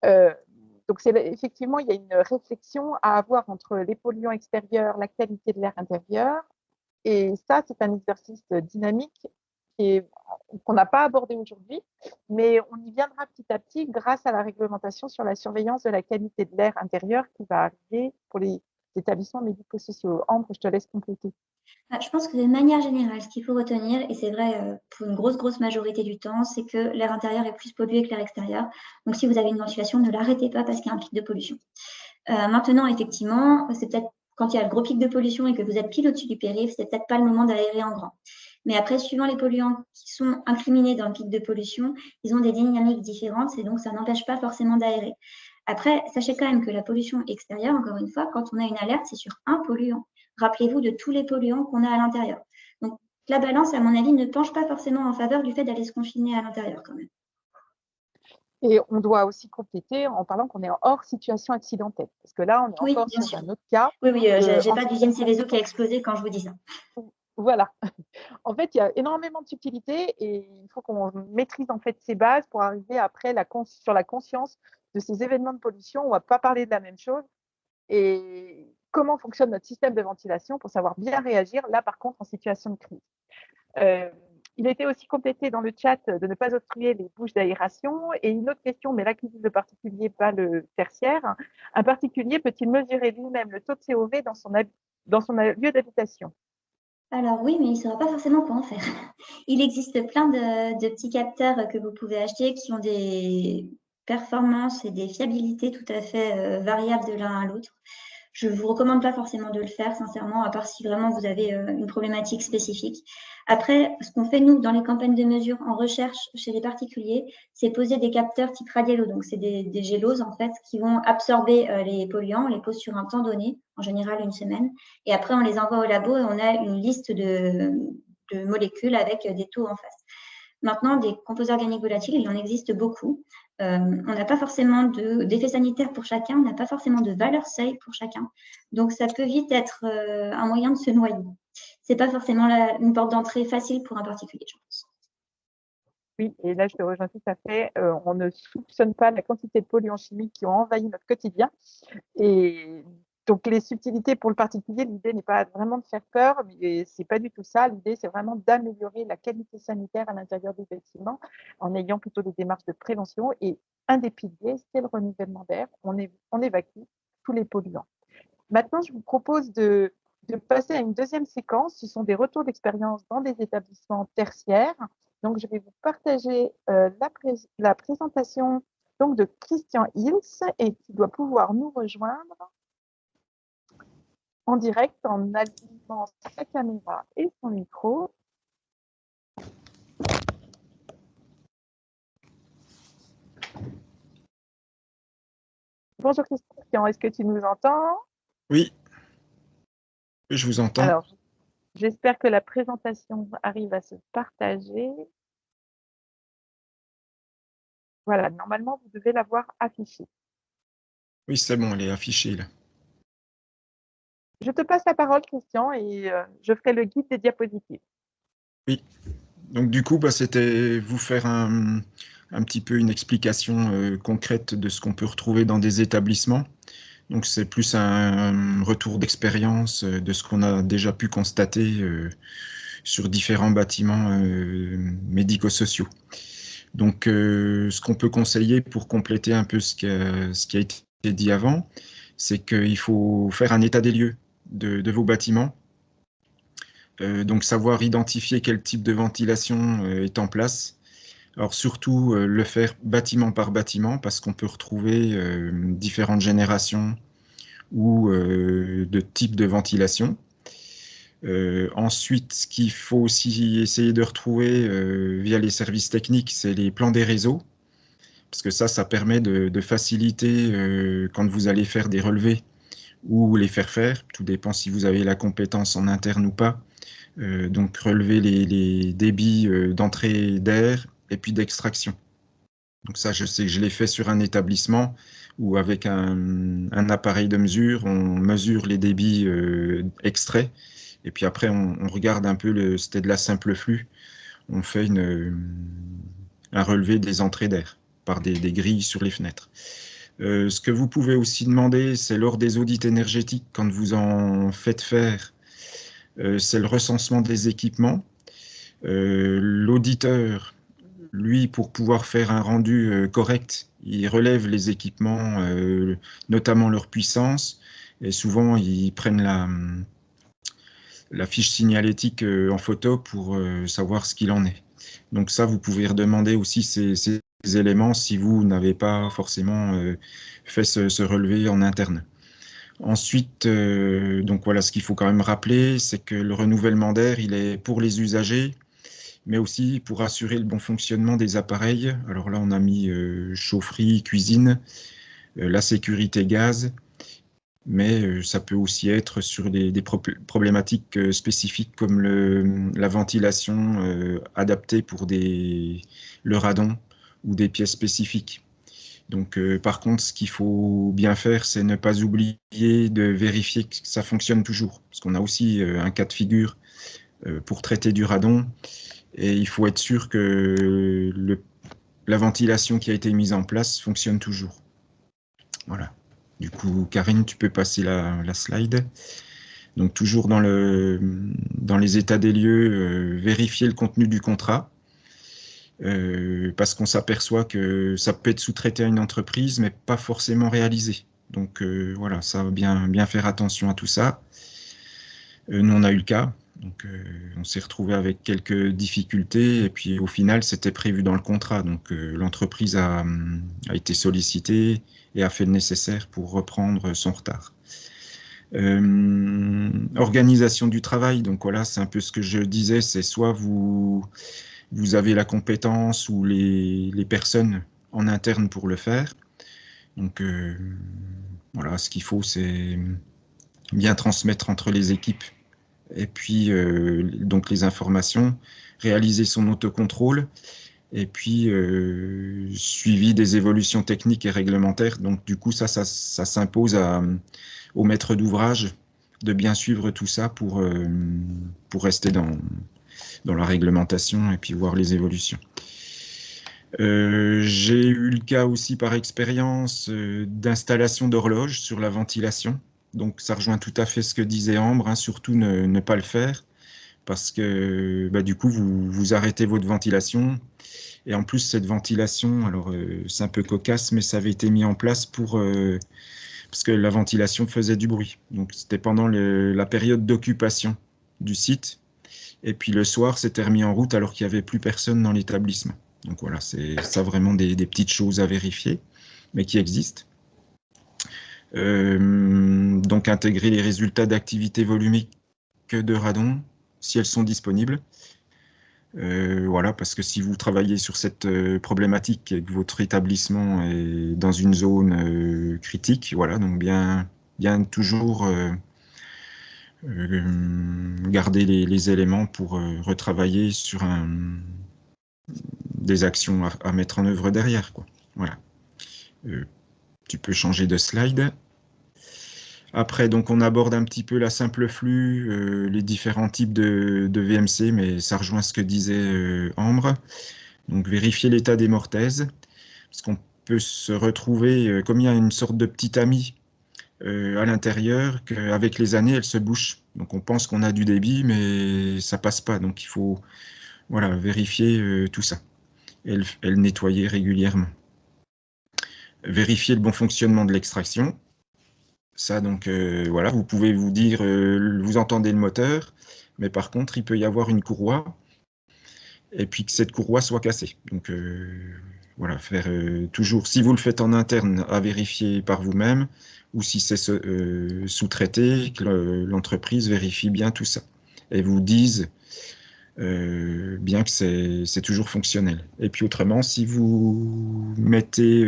Donc effectivement, il y a une réflexion à avoir entre les polluants extérieurs, la qualité de l'air intérieur, et ça, c'est un exercice dynamique qu'on n'a pas abordé aujourd'hui, mais on y viendra petit à petit grâce à la réglementation sur la surveillance de la qualité de l'air intérieur qui va arriver pour les établissements médico-sociaux. Ambre, je te laisse compléter. Je pense que de manière générale, ce qu'il faut retenir, et c'est vrai pour une grosse majorité du temps, c'est que l'air intérieur est plus pollué que l'air extérieur. Donc, si vous avez une ventilation, ne l'arrêtez pas parce qu'il y a un pic de pollution. Maintenant, effectivement, c'est peut-être quand il y a le gros pic de pollution et que vous êtes pile au-dessus du périph', c'est peut-être pas le moment d'aérer en grand. Mais après, suivant les polluants qui sont incriminés dans le pic de pollution, ils ont des dynamiques différentes et donc ça n'empêche pas forcément d'aérer. Après, sachez quand même que la pollution extérieure, encore une fois, quand on a une alerte, c'est sur un polluant. Rappelez-vous de tous les polluants qu'on a à l'intérieur. Donc, la balance, à mon avis, ne penche pas forcément en faveur du fait d'aller se confiner à l'intérieur quand même. Et on doit aussi compléter en parlant qu'on est hors situation accidentelle, parce que là, on est encore sur un autre cas. Oui, je n'ai pas d'usine Céveso qui a explosé quand je vous dis ça. Voilà. En fait, il y a énormément de subtilités et il faut qu'on maîtrise en fait ces bases pour arriver après sur la conscience de ces événements de pollution. On ne va pas parler de la même chose. Et comment fonctionne notre système de ventilation pour savoir bien réagir, là par contre, en situation de crise. Il a été aussi complété dans le chat de ne pas obstruer les bouches d'aération. Et une autre question, mais là qui vise le particulier, pas le tertiaire. Un particulier peut-il mesurer lui-même le taux de COV dans son lieu d'habitation? Alors oui, mais il ne saura pas forcément quoi en faire. Il existe plein de petits capteurs que vous pouvez acheter qui ont des performances et des fiabilités tout à fait variables de l'un à l'autre. Je ne vous recommande pas forcément de le faire, sincèrement, à part si vraiment vous avez une problématique spécifique. Après, ce qu'on fait, nous, dans les campagnes de mesure en recherche chez les particuliers, c'est poser des capteurs type radialo. Donc, c'est des géloses, en fait, qui vont absorber les polluants. On les pose sur un temps donné, en général une semaine. Et après, on les envoie au labo et on a une liste de molécules avec des taux en face. Maintenant, des composés organiques volatiles, il en existe beaucoup. On n'a pas forcément d'effet sanitaire pour chacun, on n'a pas forcément de valeur seuil pour chacun. Donc, ça peut vite être un moyen de se noyer. Ce n'est pas forcément une porte d'entrée facile pour un particulier, je pense. Oui, et là, je te rejoins tout à fait. On ne soupçonne pas la quantité de polluants chimiques qui ont envahi notre quotidien. Et donc, les subtilités pour le particulier, l'idée n'est pas vraiment de faire peur, mais ce n'est pas du tout ça. L'idée, c'est vraiment d'améliorer la qualité sanitaire à l'intérieur du bâtiment en ayant plutôt des démarches de prévention. Et un des piliers, c'est le renouvellement d'air. On évacue tous les polluants. Maintenant, je vous propose de passer à une deuxième séquence. Ce sont des retours d'expérience dans des établissements tertiaires. Donc, je vais vous partager la présentation donc, de Christian Hills et qui doit pouvoir nous rejoindre en direct en allumant sa caméra et son micro. Bonjour Christian, est-ce que tu nous entends? Oui, je vous entends. Alors, j'espère que la présentation arrive à se partager. Voilà, normalement, vous devez l'avoir affichée. Oui, c'est bon, elle est affichée là. Je te passe la parole, Christian, et je ferai le guide des diapositives. Oui, donc du coup, c'était vous faire un petit peu une explication concrète de ce qu'on peut retrouver dans des établissements. Donc c'est plus un retour d'expérience de ce qu'on a déjà pu constater sur différents bâtiments médico-sociaux. Donc ce qu'on peut conseiller pour compléter un peu ce qui a été dit avant, c'est qu'il faut faire un état des lieux de vos bâtiments. Donc savoir identifier quel type de ventilation est en place. Alors surtout le faire bâtiment par bâtiment parce qu'on peut retrouver différentes générations ou de types de ventilation. Ensuite, ce qu'il faut aussi essayer de retrouver via les services techniques, c'est les plans des réseaux. Parce que ça permet de faciliter quand vous allez faire des relevés ou les faire. Tout dépend si vous avez la compétence en interne ou pas. Donc relever les débits d'entrée d'air et puis d'extraction. Donc ça, je sais que je l'ai fait sur un établissement où avec un appareil de mesure, on mesure les débits extraits et puis après on regarde un peu, c'était de la simple flux, on fait un relevé des entrées d'air par des grilles sur les fenêtres. Ce que vous pouvez aussi demander, c'est lors des audits énergétiques, quand vous en faites faire, c'est le recensement des équipements. L'auditeur, lui, pour pouvoir faire un rendu correct, il relève les équipements, notamment leur puissance, et souvent ils prennent la fiche signalétique en photo pour savoir ce qu'il en est. Donc ça, vous pouvez redemander aussi ces éléments si vous n'avez pas forcément fait ce relevé en interne. Ensuite, donc voilà, ce qu'il faut quand même rappeler, c'est que le renouvellement d'air, il est pour les usagers, mais aussi pour assurer le bon fonctionnement des appareils. Alors là, on a mis chaufferie, cuisine, la sécurité gaz, mais ça peut aussi être sur des problématiques spécifiques comme la ventilation adaptée pour le radon ou des pièces spécifiques. Donc, par contre, ce qu'il faut bien faire, c'est ne pas oublier de vérifier que ça fonctionne toujours. Parce qu'on a aussi un cas de figure pour traiter du radon. Et il faut être sûr que la ventilation qui a été mise en place fonctionne toujours. Voilà. Du coup, Karine, tu peux passer la slide. Donc, toujours dans les états des lieux, vérifier le contenu du contrat. Parce qu'on s'aperçoit que ça peut être sous-traité à une entreprise, mais pas forcément réalisé. Donc voilà, ça va bien faire attention à tout ça. Nous, on a eu le cas, donc on s'est retrouvé avec quelques difficultés, et puis au final, c'était prévu dans le contrat. Donc l'entreprise a été sollicitée et a fait le nécessaire pour reprendre son retard. Organisation du travail, donc voilà, c'est un peu ce que je disais, c'est soit vous avez la compétence ou les personnes en interne pour le faire. Donc voilà, ce qu'il faut, c'est bien transmettre entre les équipes et puis donc les informations, réaliser son autocontrôle et puis suivi des évolutions techniques et réglementaires. Donc du coup, ça s'impose au maître d'ouvrage de bien suivre tout ça pour rester dans la réglementation et puis voir les évolutions. J'ai eu le cas aussi par expérience d'installation d'horloges sur la ventilation. Donc ça rejoint tout à fait ce que disait Ambre, hein, surtout ne pas le faire parce que du coup vous arrêtez votre ventilation et en plus cette ventilation, alors c'est un peu cocasse mais ça avait été mis en place pour parce que la ventilation faisait du bruit. Donc c'était pendant la période d'occupation du site. Et puis le soir, c'était remis en route alors qu'il n'y avait plus personne dans l'établissement. Donc voilà, c'est ça vraiment des petites choses à vérifier, mais qui existent. Donc intégrer les résultats d'activité volumique de radon, si elles sont disponibles. Voilà, parce que si vous travaillez sur cette problématique et que votre établissement est dans une zone critique, voilà, donc bien toujours garder les éléments pour retravailler sur des actions à mettre en œuvre derrière, quoi. Voilà. Tu peux changer de slide. Après, donc, on aborde un petit peu la simple flux, les différents types de VMC, mais ça rejoint ce que disait Ambre. Donc, vérifier l'état des mortaises, parce qu'on peut se retrouver, comme il y a une sorte de petit ami à l'intérieur, qu'avec les années, elle se bouche. Donc, on pense qu'on a du débit, mais ça passe pas. Donc, il faut voilà, vérifier tout ça. Elle nettoyer régulièrement. Vérifier le bon fonctionnement de l'extraction. Ça, donc, voilà, vous pouvez vous dire, vous entendez le moteur, mais par contre, il peut y avoir une courroie, et puis que cette courroie soit cassée. Donc, voilà, faire toujours, si vous le faites en interne, à vérifier par vous-même, ou si c'est sous-traité, que l'entreprise vérifie bien tout ça, et vous dise bien que c'est toujours fonctionnel. Et puis autrement, si vous mettez,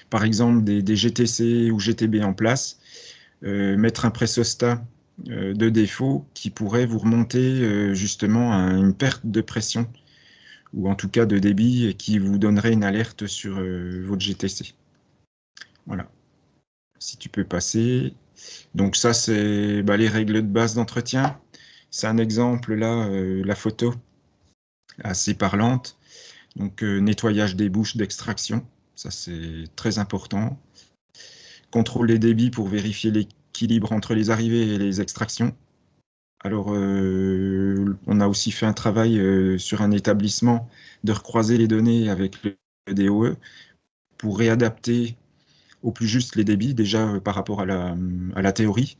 par exemple, des GTC ou GTB en place, mettre un pressostat de défaut qui pourrait vous remonter justement à une perte de pression, ou en tout cas de débit, et qui vous donnerait une alerte sur votre GTC. Voilà. Si tu peux passer. Donc ça, c'est les règles de base d'entretien. C'est un exemple là, la photo, assez parlante. Donc nettoyage des bouches d'extraction, ça c'est très important. Contrôle des débits pour vérifier l'équilibre entre les arrivées et les extractions. Alors on a aussi fait un travail sur un établissement de recroiser les données avec le DOE pour réadapter au plus juste les débits, déjà par rapport à la théorie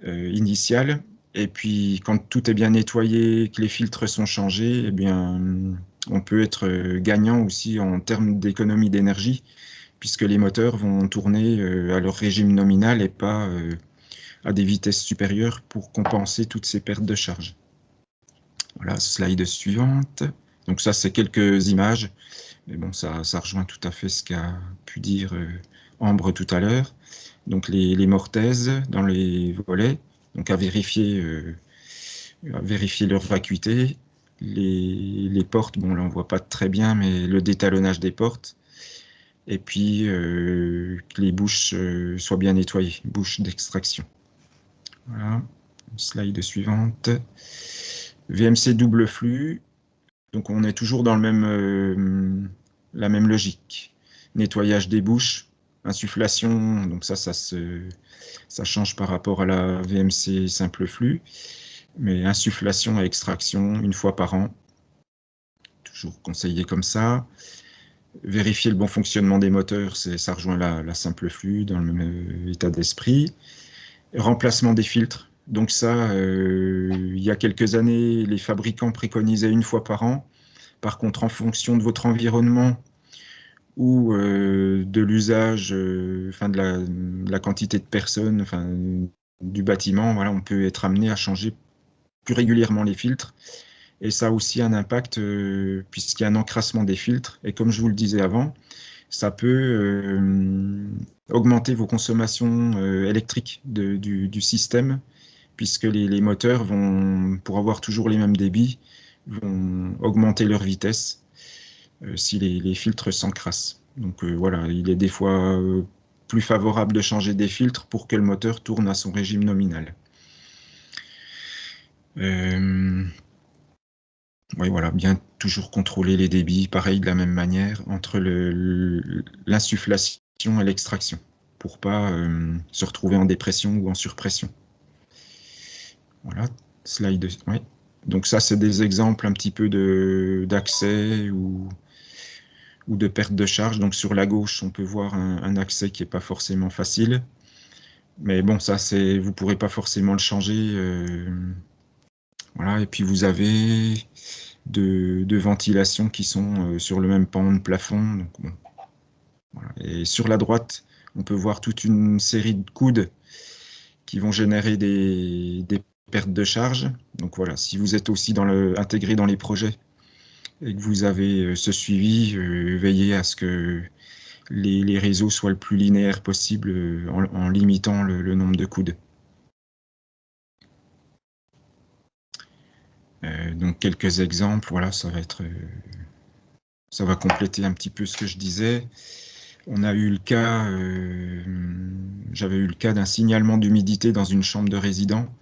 initiale. Et puis, quand tout est bien nettoyé, que les filtres sont changés, eh bien, on peut être gagnant aussi en termes d'économie d'énergie, puisque les moteurs vont tourner à leur régime nominal et pas à des vitesses supérieures pour compenser toutes ces pertes de charge. Voilà, slide suivante. Donc ça, c'est quelques images, mais bon, ça rejoint tout à fait ce qu'a pu dire Ambre tout à l'heure. Donc les mortaises dans les volets, donc à vérifier leur vacuité. Les portes, bon là on voit pas très bien, mais le détalonnage des portes. Et puis que les bouches soient bien nettoyées, bouches d'extraction. Voilà, slide suivante. VMC double flux, donc on est toujours dans la même logique. Nettoyage des bouches, insufflation, donc ça change par rapport à la VMC simple flux, mais insufflation et extraction une fois par an, toujours conseillé comme ça. Vérifier le bon fonctionnement des moteurs, ça rejoint la simple flux dans le même état d'esprit. Remplacement des filtres, donc ça, il y a quelques années, les fabricants préconisaient une fois par an. Par contre, en fonction de votre environnement, ou de l'usage, de la quantité de personnes, du bâtiment, voilà, on peut être amené à changer plus régulièrement les filtres. Et ça a aussi un impact puisqu'il y a un encrassement des filtres. Et comme je vous le disais avant, ça peut augmenter vos consommations électriques du système, puisque les moteurs vont, pour avoir toujours les mêmes débits, vont augmenter leur vitesse si les filtres s'encrassent. Donc voilà, il est des fois plus favorable de changer des filtres pour que le moteur tourne à son régime nominal. Oui, voilà, bien toujours contrôler les débits, pareil de la même manière, entre l'insufflation et l'extraction, pour pas se retrouver en dépression ou en surpression. Voilà, slide. Ouais. Donc ça, c'est des exemples un petit peu d'accès ou ou de perte de charge. Donc sur la gauche, on peut voir un accès qui n'est pas forcément facile. Mais bon, ça, vous ne pourrez pas forcément le changer. Voilà. Et puis vous avez de ventilations qui sont sur le même pan de plafond. Donc, bon. Voilà. Et sur la droite, on peut voir toute une série de coudes qui vont générer des pertes de charge. Donc voilà, si vous êtes aussi intégré dans les projets et que vous avez ce suivi, veillez à ce que les réseaux soient le plus linéaires possible en limitant le nombre de coudes. Donc quelques exemples, voilà, ça va compléter un petit peu ce que je disais. On a eu le cas, j'avais eu le cas d'un signalement d'humidité dans une chambre de résident.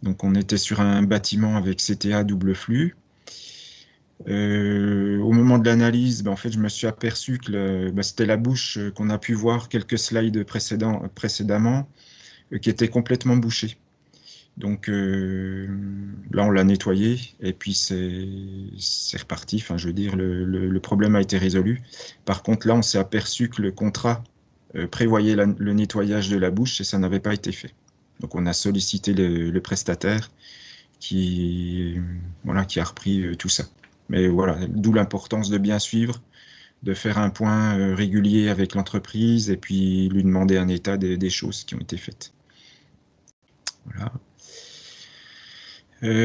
Donc on était sur un bâtiment avec CTA double flux. Au moment de l'analyse, en fait, je me suis aperçu que c'était la bouche qu'on a pu voir quelques slides précédemment, qui était complètement bouchée. Donc là, on l'a nettoyé et puis c'est reparti. Enfin, je veux dire, le problème a été résolu. Par contre, là, on s'est aperçu que le contrat prévoyait le nettoyage de la bouche et ça n'avait pas été fait. Donc, on a sollicité le prestataire qui a repris tout ça. Mais voilà, d'où l'importance de bien suivre, de faire un point régulier avec l'entreprise et puis lui demander un état des choses qui ont été faites. Voilà.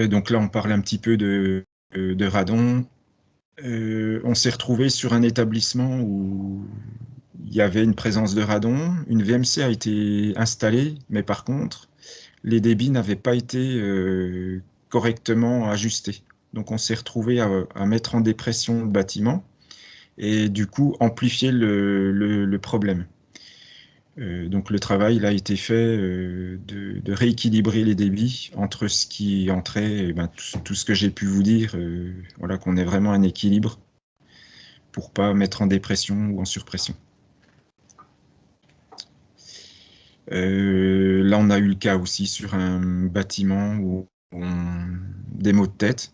Donc là, on parle un petit peu de radon. On s'est retrouvé sur un établissement où il y avait une présence de radon. Une VMC a été installée, mais par contre, les débits n'avaient pas été correctement ajustés. Donc on s'est retrouvé à mettre en dépression le bâtiment et du coup amplifier le problème. Donc le travail il a été fait de rééquilibrer les débits entre ce qui entrait, et tout ce que j'ai pu vous dire, voilà, qu'on ait vraiment un équilibre pour pas mettre en dépression ou en surpression. Là, on a eu le cas aussi sur un bâtiment où des maux de tête.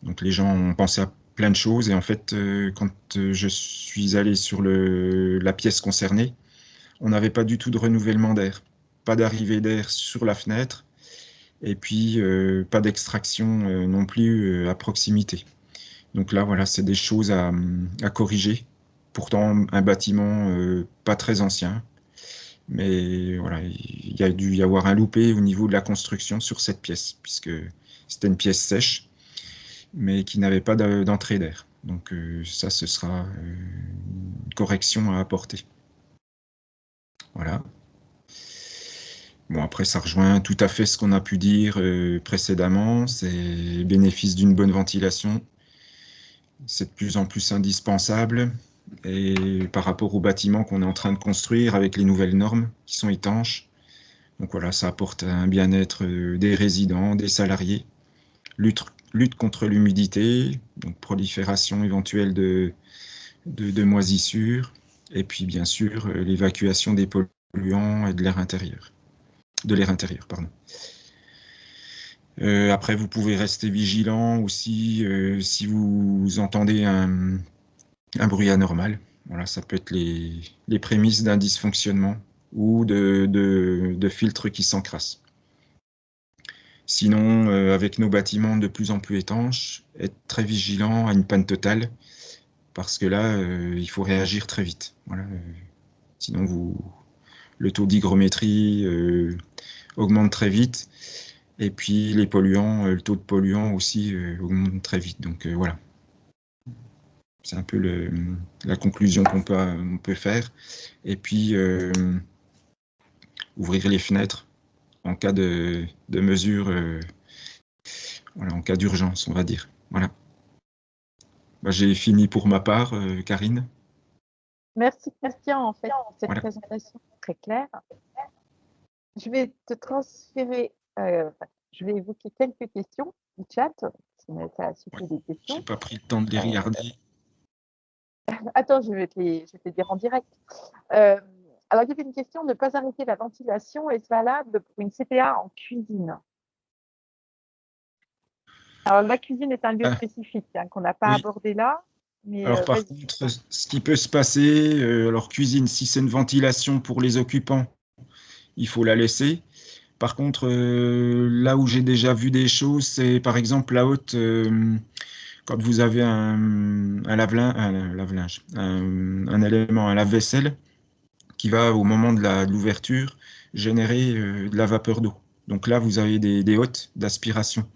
Donc les gens ont pensé à plein de choses et en fait, quand je suis allé sur la pièce concernée, on n'avait pas du tout de renouvellement d'air, pas d'arrivée d'air sur la fenêtre et puis pas d'extraction non plus à proximité. Donc là, voilà, c'est des choses à corriger. Pourtant, un bâtiment pas très ancien, mais voilà, il y a dû y avoir un loupé au niveau de la construction sur cette pièce, puisque c'était une pièce sèche, mais qui n'avait pas d'entrée d'air. Donc ça, ce sera une correction à apporter. Voilà. Bon, après, ça rejoint tout à fait ce qu'on a pu dire précédemment, c'est bénéfice d'une bonne ventilation. C'est de plus en plus indispensable. Et par rapport au bâtiment qu'on est en train de construire avec les nouvelles normes qui sont étanches. Donc voilà, ça apporte un bien-être des résidents, des salariés, lutte contre l'humidité, donc prolifération éventuelle de moisissures, et puis bien sûr l'évacuation des polluants et de l'air intérieur. Pardon. Après, vous pouvez rester vigilant aussi si vous entendez un bruit anormal. Voilà, ça peut être les prémices d'un dysfonctionnement ou de filtres qui s'encrassent. Sinon, avec nos bâtiments de plus en plus étanches, être très vigilant à une panne totale, parce que là, il faut réagir très vite. Voilà, sinon, le taux d'hygrométrie augmente très vite, et puis les polluants, le taux de polluants aussi augmente très vite. Donc voilà. C'est un peu la conclusion qu'on peut faire. Et puis, ouvrir les fenêtres en cas de mesure, voilà, en cas d'urgence, on va dire. Voilà. J'ai fini pour ma part, Karine. Merci Christian, en fait, pour cette Voilà. présentation très claire. Je vais te transférer, je vais évoquer quelques questions du chat, si ça a suscité des Je questions. n'ai pas pris le temps de les regarder. Attends, je vais te les dire en direct. Alors, il y avait une question de ne pas arrêter la ventilation. Est-ce valable pour une CPA en cuisine? Alors, la cuisine est un lieu spécifique qu'on n'a pas abordé là, Mais Alors par vas-y. contre, ce qui peut se passer, alors cuisine, si c'est une ventilation pour les occupants, il faut la laisser. Par contre, là où j'ai déjà vu des choses, c'est par exemple la haute, quand vous avez un lave-linge, un élément, un lave-vaisselle, qui va, au moment de l'ouverture, générer de la vapeur d'eau. Donc là, vous avez des hottes d'aspiration.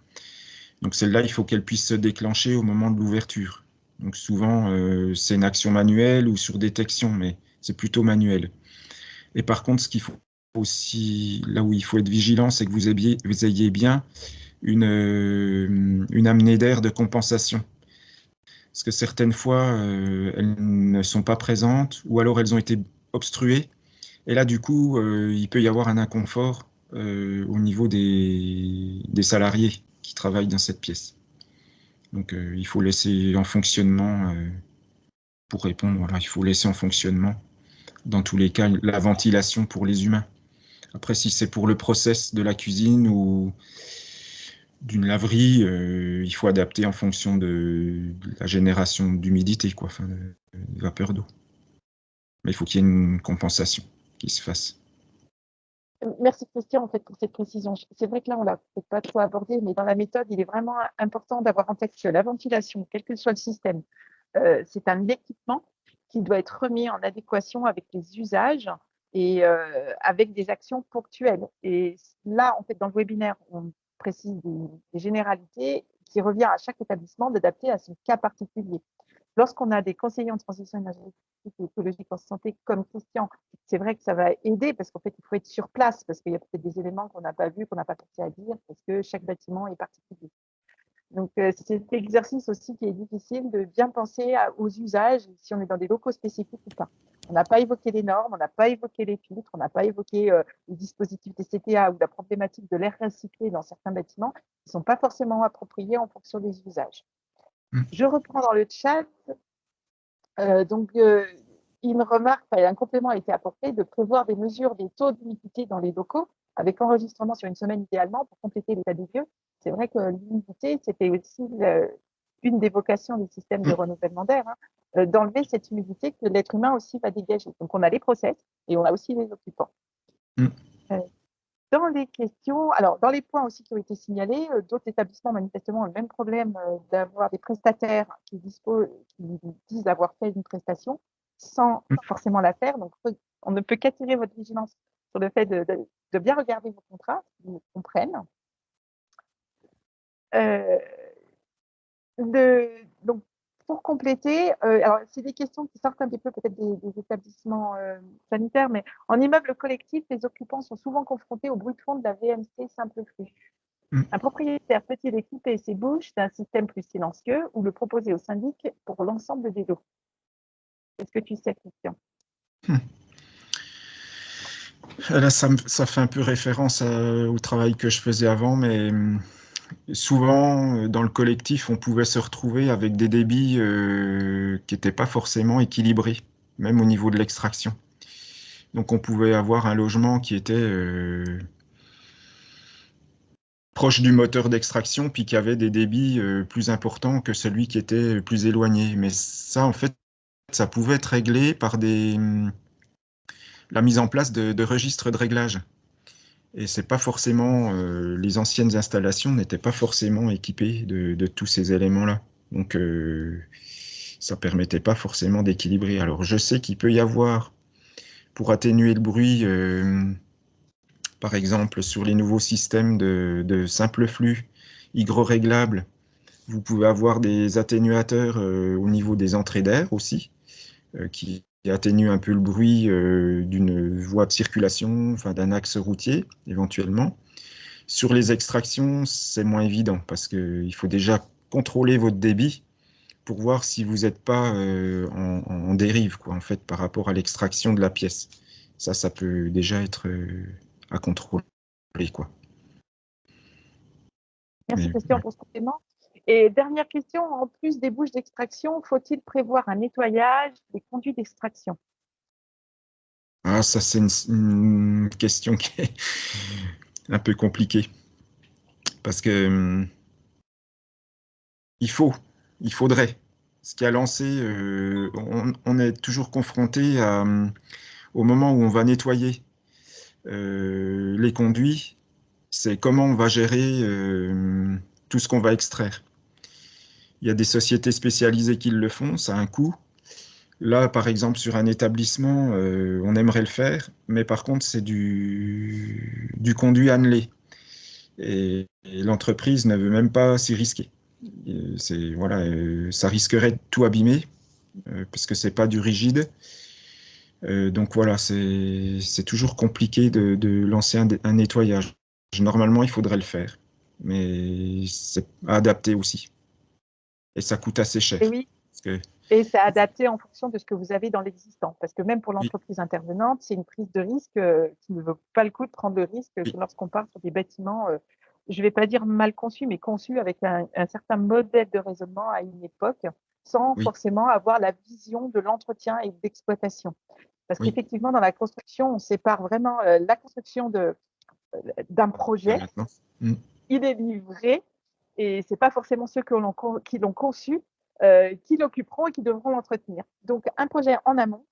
Donc celle-là, il faut qu'elle puisse se déclencher au moment de l'ouverture. Donc souvent, c'est une action manuelle ou sur détection, mais c'est plutôt manuel. Et par contre, ce qu'il faut aussi, là où il faut être vigilant, c'est que vous ayez bien une amenée d'air de compensation. Parce que certaines fois, elles ne sont pas présentes, ou alors elles ont été obstruées. Et là, du coup, il peut y avoir un inconfort au niveau des salariés qui travaillent dans cette pièce. Donc, il faut laisser en fonctionnement, pour répondre, voilà, il faut laisser en fonctionnement, dans tous les cas, la ventilation pour les humains. Après, si c'est pour le process de la cuisine ou d'une laverie, il faut adapter en fonction de la génération d'humidité, quoi, enfin, de vapeur d'eau. Mais il faut qu'il y ait une compensation qui se fasse. Merci Christian en fait pour cette précision. C'est vrai que là on l'a peut-être pas trop abordé, mais dans la méthode, il est vraiment important d'avoir en tête que la ventilation, quel que soit le système, c'est un équipement qui doit être remis en adéquation avec les usages et avec des actions ponctuelles. Et là, en fait, dans le webinaire, on précise des généralités qui revient à chaque établissement d'adapter à son cas particulier. Lorsqu'on a des conseillers en transition énergétique et écologique en santé comme Christian, c'est vrai que ça va aider parce qu'en fait, il faut être sur place parce qu'il y a peut-être des éléments qu'on n'a pas vus, qu'on n'a pas pensé à dire parce que chaque bâtiment est particulier. Donc, c'est cet exercice aussi qui est difficile de bien penser aux usages, si on est dans des locaux spécifiques ou pas. On n'a pas évoqué les normes, on n'a pas évoqué les filtres, on n'a pas évoqué les dispositifs des CTA ou la problématique de l'air recyclé dans certains bâtiments qui ne sont pas forcément appropriés en fonction des usages. Je reprends dans le chat. Une remarque, un complément a été apporté de prévoir des mesures des taux d'humidité dans les locaux avec enregistrement sur une semaine idéalement pour compléter l'état des lieux. C'est vrai que l'humidité, c'était aussi une des vocations des systèmes de renouvellement d'air, d'enlever cette humidité que l'être humain aussi va dégager. Donc, on a les process et on a aussi les occupants. Dans les questions, alors dans les points aussi qui ont été signalés, d'autres établissements manifestement ont le même problème d'avoir des prestataires qui disent avoir fait une prestation sans forcément la faire. Donc, on ne peut qu'attirer votre vigilance sur le fait de bien regarder vos contrats, qu'ils comprennent. Donc, pour compléter, alors c'est des questions qui sortent un petit peu peut-être des établissements sanitaires, mais en immeuble collectif, les occupants sont souvent confrontés au bruit de fond de la VMC simple flux. Un propriétaire peut-il équiper ses bouches d'un système plus silencieux ou le proposer au syndic pour l'ensemble des lots? Est-ce que tu sais, Christian? Là, ça fait un peu référence au travail que je faisais avant, mais souvent, dans le collectif, on pouvait se retrouver avec des débits qui n'étaient pas forcément équilibrés, même au niveau de l'extraction. Donc, on pouvait avoir un logement qui était proche du moteur d'extraction, puis qui avait des débits plus importants que celui qui était plus éloigné. Mais ça, en fait, ça pouvait être réglé par la mise en place de registres de réglage. Et c'est pas forcément, les anciennes installations n'étaient pas forcément équipées de tous ces éléments-là. Donc, ça permettait pas forcément d'équilibrer. Alors, je sais qu'il peut y avoir, pour atténuer le bruit, par exemple, sur les nouveaux systèmes de simple flux hygroréglables, vous pouvez avoir des atténuateurs au niveau des entrées d'air aussi, qui atténuent un peu le bruit d'une voie de circulation, enfin d'un axe routier éventuellement. Sur les extractions, c'est moins évident parce qu'il faut déjà contrôler votre débit pour voir si vous n'êtes pas en dérive, quoi, en fait, par rapport à l'extraction de la pièce. Ça peut déjà être à contrôler, quoi. Merci, Christian, pour ce complément. Et dernière question, en plus des bouches d'extraction, faut-il prévoir un nettoyage des conduits d'extraction? Ah, ça, c'est une question qui est un peu compliquée. Parce que il faudrait. ce qui a lancé, on est toujours confronté au moment où on va nettoyer les conduits, c'est comment on va gérer tout ce qu'on va extraire. Il y a des sociétés spécialisées qui le font, ça a un coût. Là, par exemple, sur un établissement, on aimerait le faire, mais par contre, c'est du conduit annelé. Et l'entreprise ne veut même pas s'y risquer. Voilà, ça risquerait de tout abîmer, parce que c'est pas du rigide. Donc voilà, c'est toujours compliqué de lancer un nettoyage. Normalement, il faudrait le faire, mais c'est adapté aussi. Et ça coûte assez cher. Et oui, Parce que, et c'est adapté en fonction de ce que vous avez dans l'existant. Parce que même pour oui, l'entreprise intervenante, c'est une prise de risque qui ne vaut pas le coup de prendre le risque oui, lorsqu'on part sur des bâtiments, je ne vais pas dire mal conçus, mais conçus avec un certain modèle de raisonnement à une époque, sans oui, forcément avoir la vision de l'entretien et de l'exploitation. Parce oui, qu'effectivement, dans la construction, on sépare vraiment la construction d'un là projet, maintenant. Mm. il est livré, et ce n'est pas forcément ceux qui l'ont conçu qui l'occuperont et qui devront l'entretenir. Donc, un projet en amont,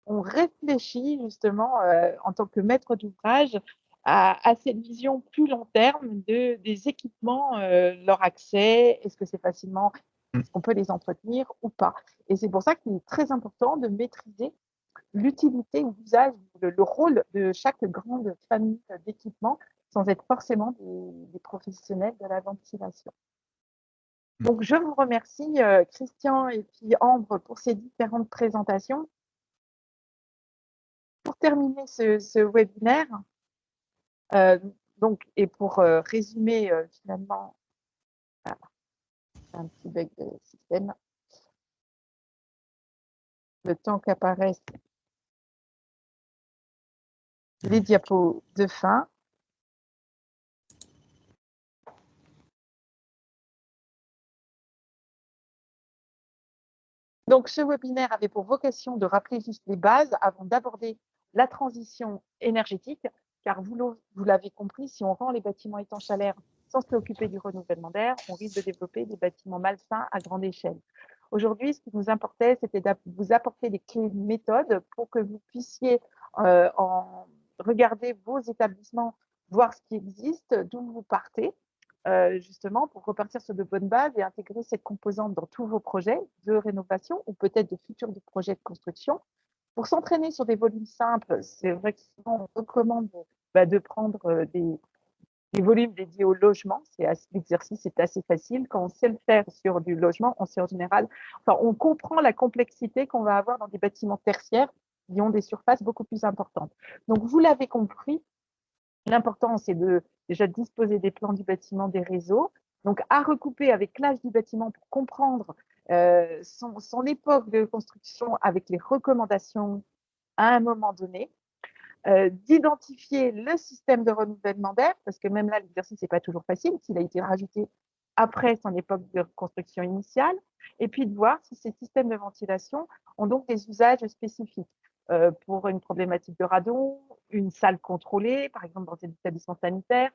on réfléchit justement en tant que maître d'ouvrage à cette vision plus long terme des équipements, leur accès, est-ce que c'est facilement, Mm. est-ce qu'on peut les entretenir ou pas. Et c'est pour ça qu'il est très important de maîtriser l'utilité ou l'usage, le rôle de chaque grande famille d'équipements sans être forcément des professionnels de la ventilation. Donc, je vous remercie, Christian et puis Ambre, pour ces différentes présentations. Pour terminer ce webinaire, donc, et pour résumer finalement, un petit bug de système, le temps qu'apparaissent les diapos de fin. Donc, ce webinaire avait pour vocation de rappeler juste les bases avant d'aborder la transition énergétique, car vous l'avez compris, si on rend les bâtiments étanches à l'air sans se préoccuper du renouvellement d'air, on risque de développer des bâtiments malsains à grande échelle. Aujourd'hui, ce qui nous importait, c'était de vous apporter des clés de méthode pour que vous puissiez regarder vos établissements, voir ce qui existe, d'où vous partez, justement pour repartir sur de bonnes bases et intégrer cette composante dans tous vos projets de rénovation ou peut-être de futurs projets de construction. Pour s'entraîner sur des volumes simples, c'est vrai que souvent on recommande de prendre des volumes dédiés au logement. L'exercice est assez facile. Quand on sait le faire sur du logement, on sait en général, enfin, on comprend la complexité qu'on va avoir dans des bâtiments tertiaires qui ont des surfaces beaucoup plus importantes. Donc, vous l'avez compris, l'important, c'est déjà disposer des plans du bâtiment, des réseaux, donc à recouper avec l'âge du bâtiment pour comprendre son époque de construction avec les recommandations à un moment donné, d'identifier le système de renouvellement d'air, parce que même là, l'exercice n'est pas toujours facile, s'il a été rajouté après son époque de construction initiale, et puis de voir si ces systèmes de ventilation ont donc des usages spécifiques pour une problématique de radon, une salle contrôlée, par exemple dans des établissements sanitaires,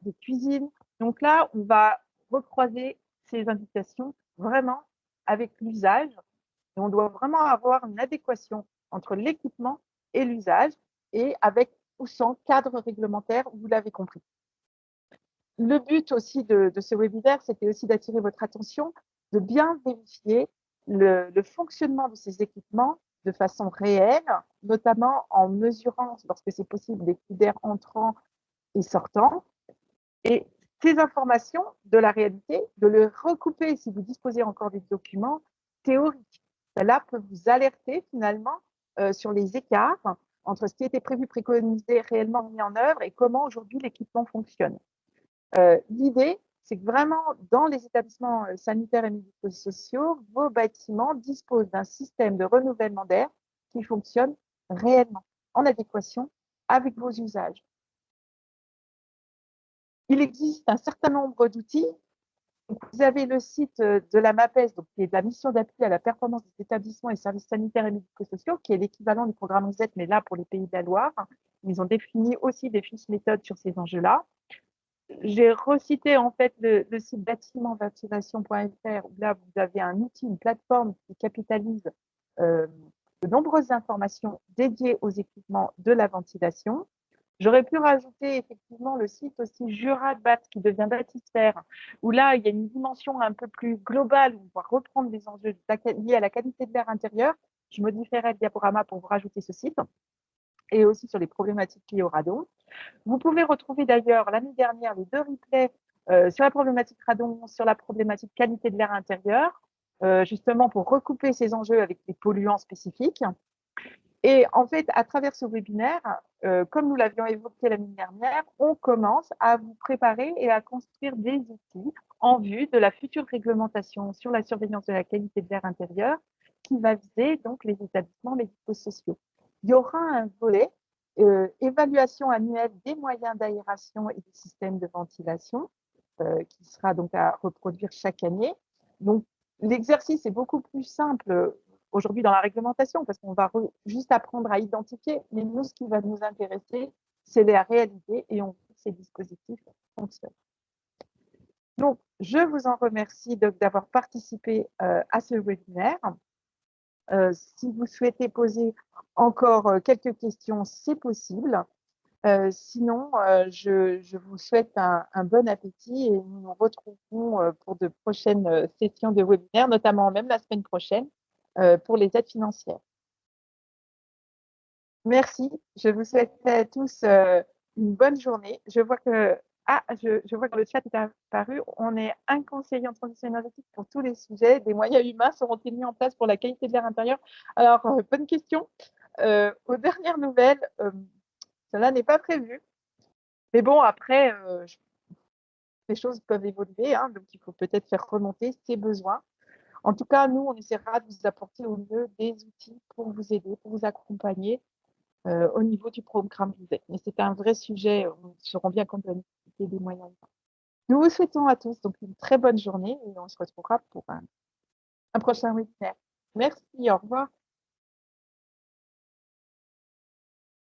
des cuisines. Donc là, on va recroiser ces indications vraiment avec l'usage, et on doit vraiment avoir une adéquation entre l'équipement et l'usage, et avec ou sans cadre réglementaire, vous l'avez compris. Le but aussi de ce webinaire, c'était aussi d'attirer votre attention, de bien vérifier le fonctionnement de ces équipements de façon réelle, notamment en mesurant, lorsque c'est possible, les flux d'air entrants et sortants. Et ces informations de la réalité, de les recouper si vous disposez encore des documents théoriques. Cela peut vous alerter finalement sur les écarts entre ce qui était prévu, préconisé, réellement mis en œuvre et comment aujourd'hui l'équipement fonctionne. L'idée, c'est que vraiment, dans les établissements sanitaires et médico-sociaux, vos bâtiments disposent d'un système de renouvellement d'air qui fonctionne réellement, en adéquation avec vos usages. Il existe un certain nombre d'outils. Vous avez le site de la MAPES, donc, qui est de la mission d'appui à la performance des établissements et services sanitaires et médico-sociaux, qui est l'équivalent du programme OZET, mais là pour les Pays de la Loire. Ils ont défini aussi des fiches méthodes sur ces enjeux-là. j'ai recité en fait le site bâtimentventilation.fr où là vous avez un outil, une plateforme qui capitalise de nombreuses informations dédiées aux équipements de la ventilation. J'aurais pu rajouter effectivement le site aussi Jurabat qui devient Batisphère, où là il y a une dimension un peu plus globale où on va reprendre les enjeux liés à la qualité de l'air intérieur. Je modifierai le diaporama pour vous rajouter ce site et aussi sur les problématiques liées au radon. Vous pouvez retrouver d'ailleurs l'année dernière les 2 replays sur la problématique radon, sur la problématique qualité de l'air intérieur, justement pour recouper ces enjeux avec des polluants spécifiques. Et en fait, à travers ce webinaire, comme nous l'avions évoqué l'année dernière, on commence à vous préparer et à construire des outils en vue de la future réglementation sur la surveillance de la qualité de l'air intérieur qui va viser donc les établissements médico-sociaux. Il y aura un volet évaluation annuelle des moyens d'aération et des systèmes de ventilation qui sera donc à reproduire chaque année. Donc, l'exercice est beaucoup plus simple aujourd'hui dans la réglementation parce qu'on va juste apprendre à identifier, mais nous, ce qui va nous intéresser, c'est la réalité et on veut que ces dispositifs fonctionnent. Donc, je vous en remercie d'avoir participé à ce webinaire. Si vous souhaitez poser encore quelques questions, c'est possible. Sinon, je vous souhaite un bon appétit et nous nous retrouverons pour de prochaines sessions de webinaire, notamment même la semaine prochaine pour les aides financières. Merci. Je vous souhaite à tous une bonne journée. Je vois que le chat est apparu. On est un conseiller en transition énergétique pour tous les sujets. Des moyens humains seront-ils mis en place pour la qualité de l'air intérieur? Alors, bonne question. Aux dernières nouvelles, cela n'est pas prévu. Mais bon, après, les choses peuvent évoluer, hein, donc il faut peut-être faire remonter ces besoins. En tout cas, nous, on essaiera de vous apporter au mieux des outils pour vous aider, pour vous accompagner au niveau du programme Vivet. Mais c'est un vrai sujet, on se rend bien compte de la nécessité des moyens. Nous vous souhaitons à tous donc une très bonne journée et on se retrouvera pour un prochain webinaire. Merci, au revoir.